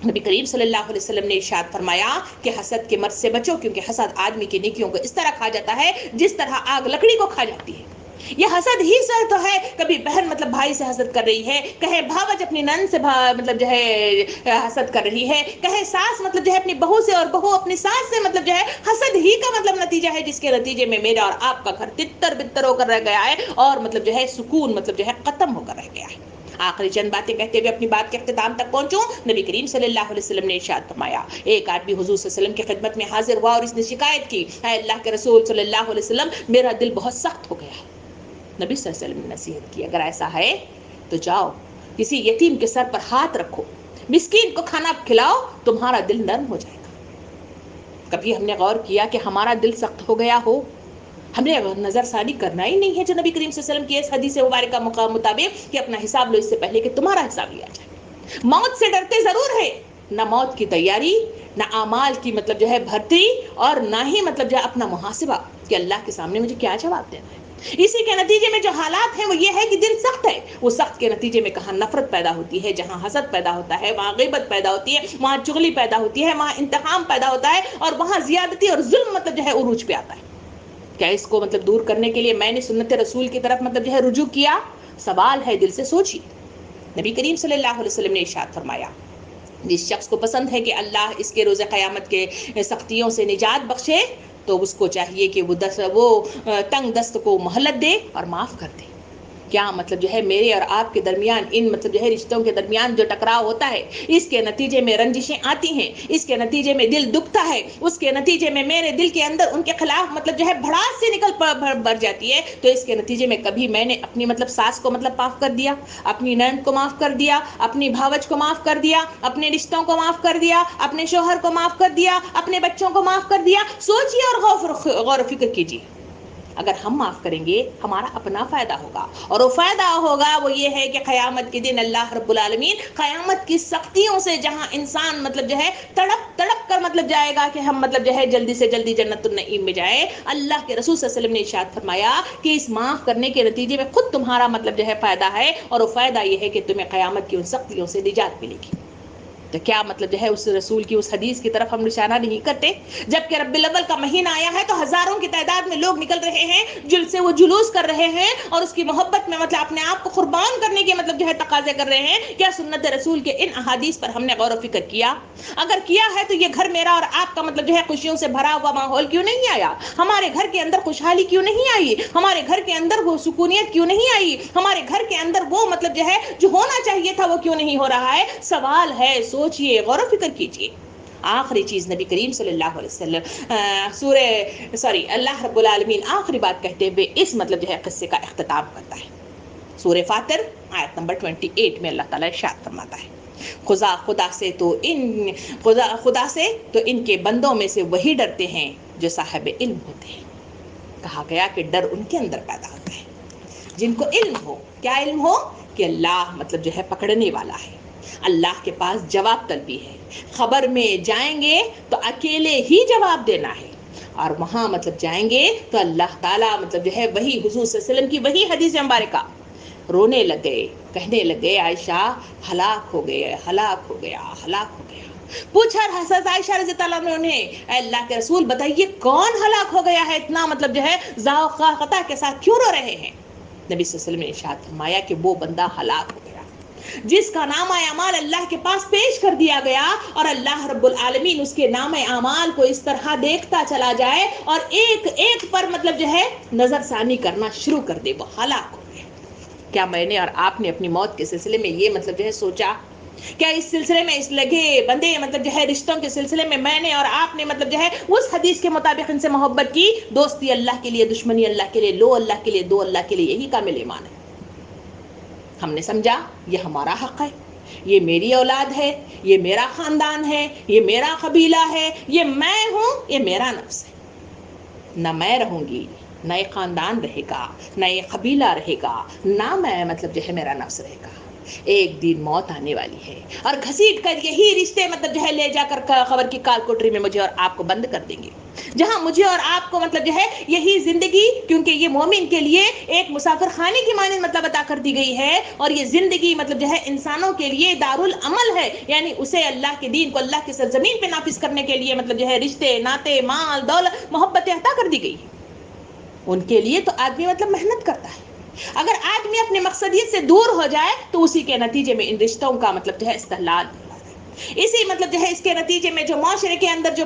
نبی کریم صلی اللہ علیہ وسلم نے ارشاد فرمایا کہ حسد کے مرض سے بچو، کیونکہ حسد آدمی کی نیکیوں کو اس طرح کھا جاتا ہے جس طرح آگ لکڑی کو کھا جاتی ہے۔ یہ حسد ہی سے تو ہے، کبھی بہن مطلب بھائی سے حسد کر رہی ہے، کہیں بھاوج اپنی نند سے مطلب جو ہے حسد کر رہی ہے، کہیں ساس مطلب جو ہے اپنی بہو سے اور بہو اپنی ساس سے مطلب جو ہے حسد ہی کا مطلب نتیجہ ہے، جس کے نتیجے میں میرا اور آپ کا گھر تتر بتر ہو کر رہ گیا ہے، اور مطلب جو ہے سکون مطلب جو ہے ختم ہو کر رہ گیا ہے۔ آخری چند باتیں کہتے ہوئے اپنی بات کے اختتام تک پہنچوں۔ نبی کریم صلی اللہ علیہ وسلم نے ارشاد فرمایا، ایک آدمی حضور صلی اللہ علیہ وسلم کی خدمت میں حاضر ہوا اور اس نے شکایت کی، اے اللہ کے رسول صلی اللہ علیہ وسلم، میرا دل بہت سخت ہو گیا ہے۔ نبی صلی اللہ علیہ وسلم نے نصیحت کی، اگر ایسا ہے تو جاؤ کسی یتیم کے سر پر ہاتھ رکھو، مسکین کو کھانا کھلاؤ، تمہارا دل نرم ہو جائے گا۔ کبھی ہم نے غور کیا کہ ہمارا دل سخت ہو گیا ہو؟ ہم نے نظر ثانی کرنا ہی نہیں ہے جو نبی کریم صلی اللہ علیہ وسلم کی اس حدیث مبارکہ مطابق کہ اپنا حساب لو اس سے پہلے کہ تمہارا حساب لیا جائے۔ موت سے ڈرتے ضرور ہے، نہ موت کی تیاری، نہ اعمال کی مطلب جو ہے بھرتی، اور نہ ہی مطلب جو ہے اپنا محاسبہ کہ اللہ کے سامنے مجھے کیا جواب دینا ہے۔ اسی کے نتیجے میں جو حالات ہیں وہ یہ ہے کہ دل سخت ہے، وہ سخت کے نتیجے میں کہاں نفرت پیدا ہوتی ہے، جہاں حسد پیدا ہوتا ہے وہاں غیبت پیدا ہوتی ہے، وہاں چغلی پیدا ہوتی ہے، وہاں انتقام پیدا ہوتا ہے، اور وہاں زیادتی اور ظلم مطلب جو ہے عروج پہ آتا ہے۔ کیا اس کو مطلب دور کرنے کے لیے میں نے سنت رسول کی طرف مطلب جو ہے رجوع کیا؟ سوال ہے، دل سے سوچیے۔ نبی کریم صلی اللہ علیہ وسلم نے ارشاد فرمایا جس شخص کو پسند ہے کہ اللہ اس کے روز قیامت کے سختیوں سے نجات بخشے تو اس کو چاہیے کہ وہ تنگ دست کو مہلت دے اور معاف کر دے. کیا مطلب جو ہے میرے اور آپ کے درمیان ان مطلب جو ہے رشتوں کے درمیان جو ٹکراؤ ہوتا ہے اس کے نتیجے میں رنجشیں آتی ہیں, اس کے نتیجے میں دل دکھتا ہے, اس کے نتیجے میں میرے دل کے اندر ان کے خلاف مطلب جو ہے بھڑاس سے نکل بھر جاتی ہے, تو اس کے نتیجے میں کبھی میں نے اپنی مطلب ساس کو مطلب معاف کر دیا, اپنی نند کو معاف کر دیا, اپنی بھاوج کو معاف کر دیا, اپنے رشتوں کو معاف کر دیا, اپنے شوہر کو معاف کر دیا, اپنے بچوں کو معاف کر دیا. سوچیے اور غور و فکر کیجیے, اگر ہم معاف کریں گے ہمارا اپنا فائدہ ہوگا, اور وہ فائدہ ہوگا وہ یہ ہے کہ قیامت کے دن اللہ رب العالمین قیامت کی سختیوں سے جہاں انسان مطلب جو ہے تڑپ کر مطلب جائے گا کہ ہم مطلب جو ہے جلدی سے جلدی جنت النعیم میں جائیں, اللہ کے رسول صلی اللہ علیہ وسلم نے ارشاد فرمایا کہ اس معاف کرنے کے نتیجے میں خود تمہارا مطلب جو ہے فائدہ ہے, اور وہ فائدہ یہ ہے کہ تمہیں قیامت کی ان سختیوں سے نجات ملے گی. تو کیا مطلب جو ہے اس رسول کی اس حدیث کی طرف ہم نشانہ نہیں کرتے؟ جبکہ ربیع الاول کا مہینہ آیا ہے تو ہزاروں کی تعداد میں لوگ نکل رہے ہیں, جل سے وہ جلوس کر رہے ہیں اور اس کی محبت میں مطلب اپنے آپ کو قربان کرنے کے مطلب جو ہے تقاضے کر رہے ہیں. کیا سنت رسول کے ان احادیث پر ہم نے غور و فکر کیا؟ اگر کیا ہے تو یہ گھر میرا اور آپ کا مطلب جو ہے خوشیوں سے بھرا ہوا ماحول کیوں نہیں آیا؟ ہمارے گھر کے اندر خوشحالی کیوں نہیں آئی؟ ہمارے گھر کے اندر وہ سکونیت کیوں نہیں آئی؟ ہمارے گھر کے اندر وہ مطلب جو ہے جو ہونا چاہیے تھا وہ کیوں نہیں ہو رہا ہے؟ سوال ہے, سوچئے, غور و فکر کیجئے. آخری چیز نبی کریم صلی اللہ علیہ وسلم اللہ رب العالمین آخری بات کہتے ہوئے اس مطلب جو ہے قصے کا اختتام کرتا ہے. سورہ فاطر آیت نمبر 28 میں اللہ تعالیٰ ارشاد فرماتا ہے خدا سے تو ان کے بندوں میں سے وہی ڈرتے ہیں جو صاحب علم ہوتے ہیں. کہا گیا کہ ڈر ان کے اندر پیدا ہوتا ہے جن کو علم ہو. کیا علم ہو؟ کہ اللہ مطلب جو ہے پکڑنے والا ہے, اللہ کے پاس جواب طلبی ہے, خبر میں جائیں گے تو اکیلے ہی جواب دینا ہے, اور وہاں مطلب جائیں گے تو اللہ تعالیٰ مطلب جو ہے وہی حضور صلی اللہ علیہ وسلم کی وہی حدیث مبارکہ, رونے لگ گئے, کہنے لگے عائشہ ہلاک ہو گئے, ہلاک ہو گیا, ہلاک ہو گیا. پوچھا حضرت عائشہ رضی اللہ عنہا نے, اے اللہ کے رسول بتائیے کون ہلاک ہو گیا ہے, اتنا مطلب جو ہے ذوق قطع کے ساتھ کیوں رو رہے ہیں؟ نبی صلی اللہ علیہ وسلم نے ارشاد فرمایا کہ وہ بندہ ہلاک ہو گیا جس کا نامہ اعمال اللہ کے پاس پیش کر دیا گیا اور اللہ رب العالمین اس کے نامہ اعمال کو اس طرح دیکھتا چلا جائے اور ایک ایک پر مطلب جو ہے نظر ثانی کرنا شروع کر دے, وہ ہلاک ہو گیا. کیا میں نے اور آپ نے اپنی موت کے سلسلے میں یہ مطلب جو ہے سوچا؟ کیا اس سلسلے میں اس لگے بندے مطلب جو ہے رشتوں کے سلسلے میں میں نے اور آپ نے مطلب جو ہے اس حدیث کے مطابق ان سے محبت کی؟ دوستی اللہ کے لیے, دشمنی اللہ کے لیے, لو اللہ کے لیے, دو اللہ کے لیے, یہی کامل ایمان ہے. ہم نے سمجھا یہ ہمارا حق ہے, یہ میری اولاد ہے, یہ میرا خاندان ہے, یہ میرا قبیلہ ہے, یہ میں ہوں, یہ میرا نفس ہے. نہ میں رہوں گی, نہ یہ خاندان رہے گا, نہ یہ قبیلہ رہے گا, نہ میں مطلب جو ہے میرا نفس رہے گا. ایک دن موت آنے والی ہے اور گھسیٹ کر یہی رشتے مطلب جو ہے لے جا کر خبر کی کال کوٹری میں مجھے اور آپ کو بند کر دیں گے, جہاں مجھے اور آپ کو مطلب جو ہے یہی زندگی, کیونکہ یہ مومن کے لیے ایک مسافر خانے کی مانند مطلب عطا کر دی گئی ہے, اور یہ زندگی مطلب جو ہے انسانوں کے لیے دارالعمل ہے, یعنی اسے اللہ کے دین کو اللہ کی سرزمین پہ نافذ کرنے کے لیے مطلب جو ہے رشتے, ناطے, مال, دولت, محبتیں عطا کر دی گئی ہیں. ان کے لیے تو آدمی مطلب محنت کرتا ہے. اگر آدمی اپنے مقصدیت سے دور ہو جائے تو اسی کے نتیجے میں ان رشتوں کا مطلب جو ہے استحلال, اسی مطلب جو ہے اس کے نتیجے میں جو معاشرے کے اندر جو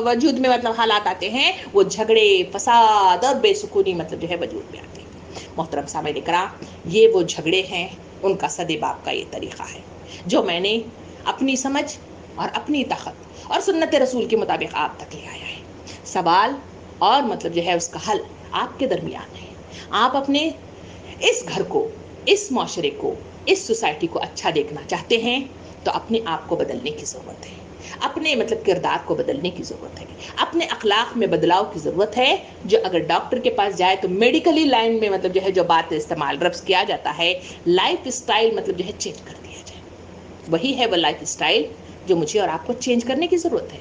وجود میں مطلب حالات آتے ہیں وہ جھگڑے, فساد اور بے سکونی مطلب جو ہے وجود میں آتے ہیں. محترم سامعین کرام, یہ وہ جھگڑے ہیں, ان کا سدباب کا یہ طریقہ ہے جو میں نے اپنی سمجھ اور اپنی طاقت اور سنت رسول کے مطابق آپ تک لے آیا ہے. سوال اور مطلب جو ہے اس کا حل آپ کے درمیان ہے. آپ اپنے اس گھر کو, اس معاشرے کو, اس سوسائٹی کو اچھا دیکھنا چاہتے ہیں تو اپنے آپ کو بدلنے کی ضرورت ہے, اپنے مطلب کردار کو بدلنے کی ضرورت ہے, اپنے اخلاق میں بدلاؤ کی ضرورت ہے. جو اگر ڈاکٹر کے پاس جائے تو میڈیکلی لائن میں مطلب جو ہے جو بات استعمال رفظ کیا جاتا ہے, لائف اسٹائل مطلب جو ہے چینج کر دیا جائے. وہی ہے وہ لائف اسٹائل جو مجھے اور آپ کو چینج کرنے کی ضرورت ہے.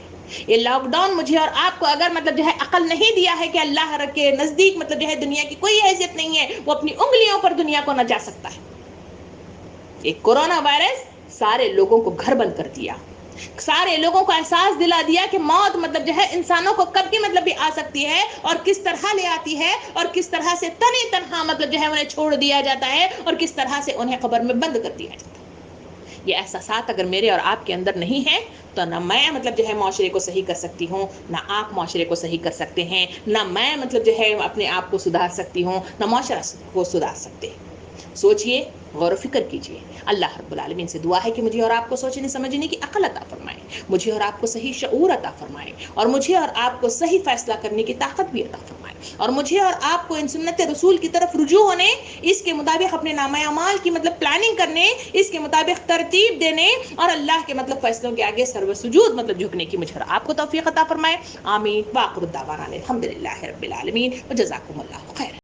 یہ لاک ڈاؤن مجھے اور آپ کو اگر مطلب جو ہے عقل نہیں دیا ہے کہ اللہ کے نزدیک مطلب جو ہے دنیا کی کوئی حیثیت نہیں ہے, وہ اپنی انگلیوں پر دنیا کو نچا سکتا ہے. ایک کورونا وائرس سارے لوگوں کو گھر بند کر دیا, سارے لوگوں کو احساس دلا دیا کہ موت مطلب جو ہے انسانوں کو کب کی مطلب بھی آ سکتی ہے اور کس طرح لے آتی ہے اور کس طرح سے تنی تنہا مطلب جو ہے انہیں چھوڑ دیا جاتا ہے اور کس طرح سے انہیں قبر میں بند کر دیا جاتا ہے. یہ احساسات اگر میرے اور آپ کے اندر نہیں ہیں تو نہ میں مطلب جو ہے معاشرے کو صحیح کر سکتی ہوں، نہ آپ معاشرے کو صحیح کر سکتے ہیں، نہ میں مطلب جو ہے اپنے آپ کو سدھار سکتی ہوں، نہ معاشرہ کو سدھار سکتے ہیں. سوچئے، غور و فکر کیجئے. اللہ رب العالمین سے دعا ہے کہ مجھے اور آپ کو سوچنے سمجھنے کی عقل عطا فرمائے، مجھے اور آپ کو صحیح شعور عطا فرمائے، اور مجھے اور آپ کو صحیح فیصلہ کرنے کی طاقت بھی عطا فرمائے، اور مجھے اور آپ کو ان سنت رسول کی طرف رجوع ہونے، اس کے مطابق اپنے نامہ اعمال کی مطلب پلاننگ کرنے، اس کے مطابق ترتیب دینے اور اللہ کے مطلب فیصلوں کے آگے سر و سجود مطلب جھکنے کی مجھے اور آپ کو توفیق عطا فرمائے. آمین. وآخر الدعوانا الحمدللہ رب العالمین. وجزاکم اللہ خیر.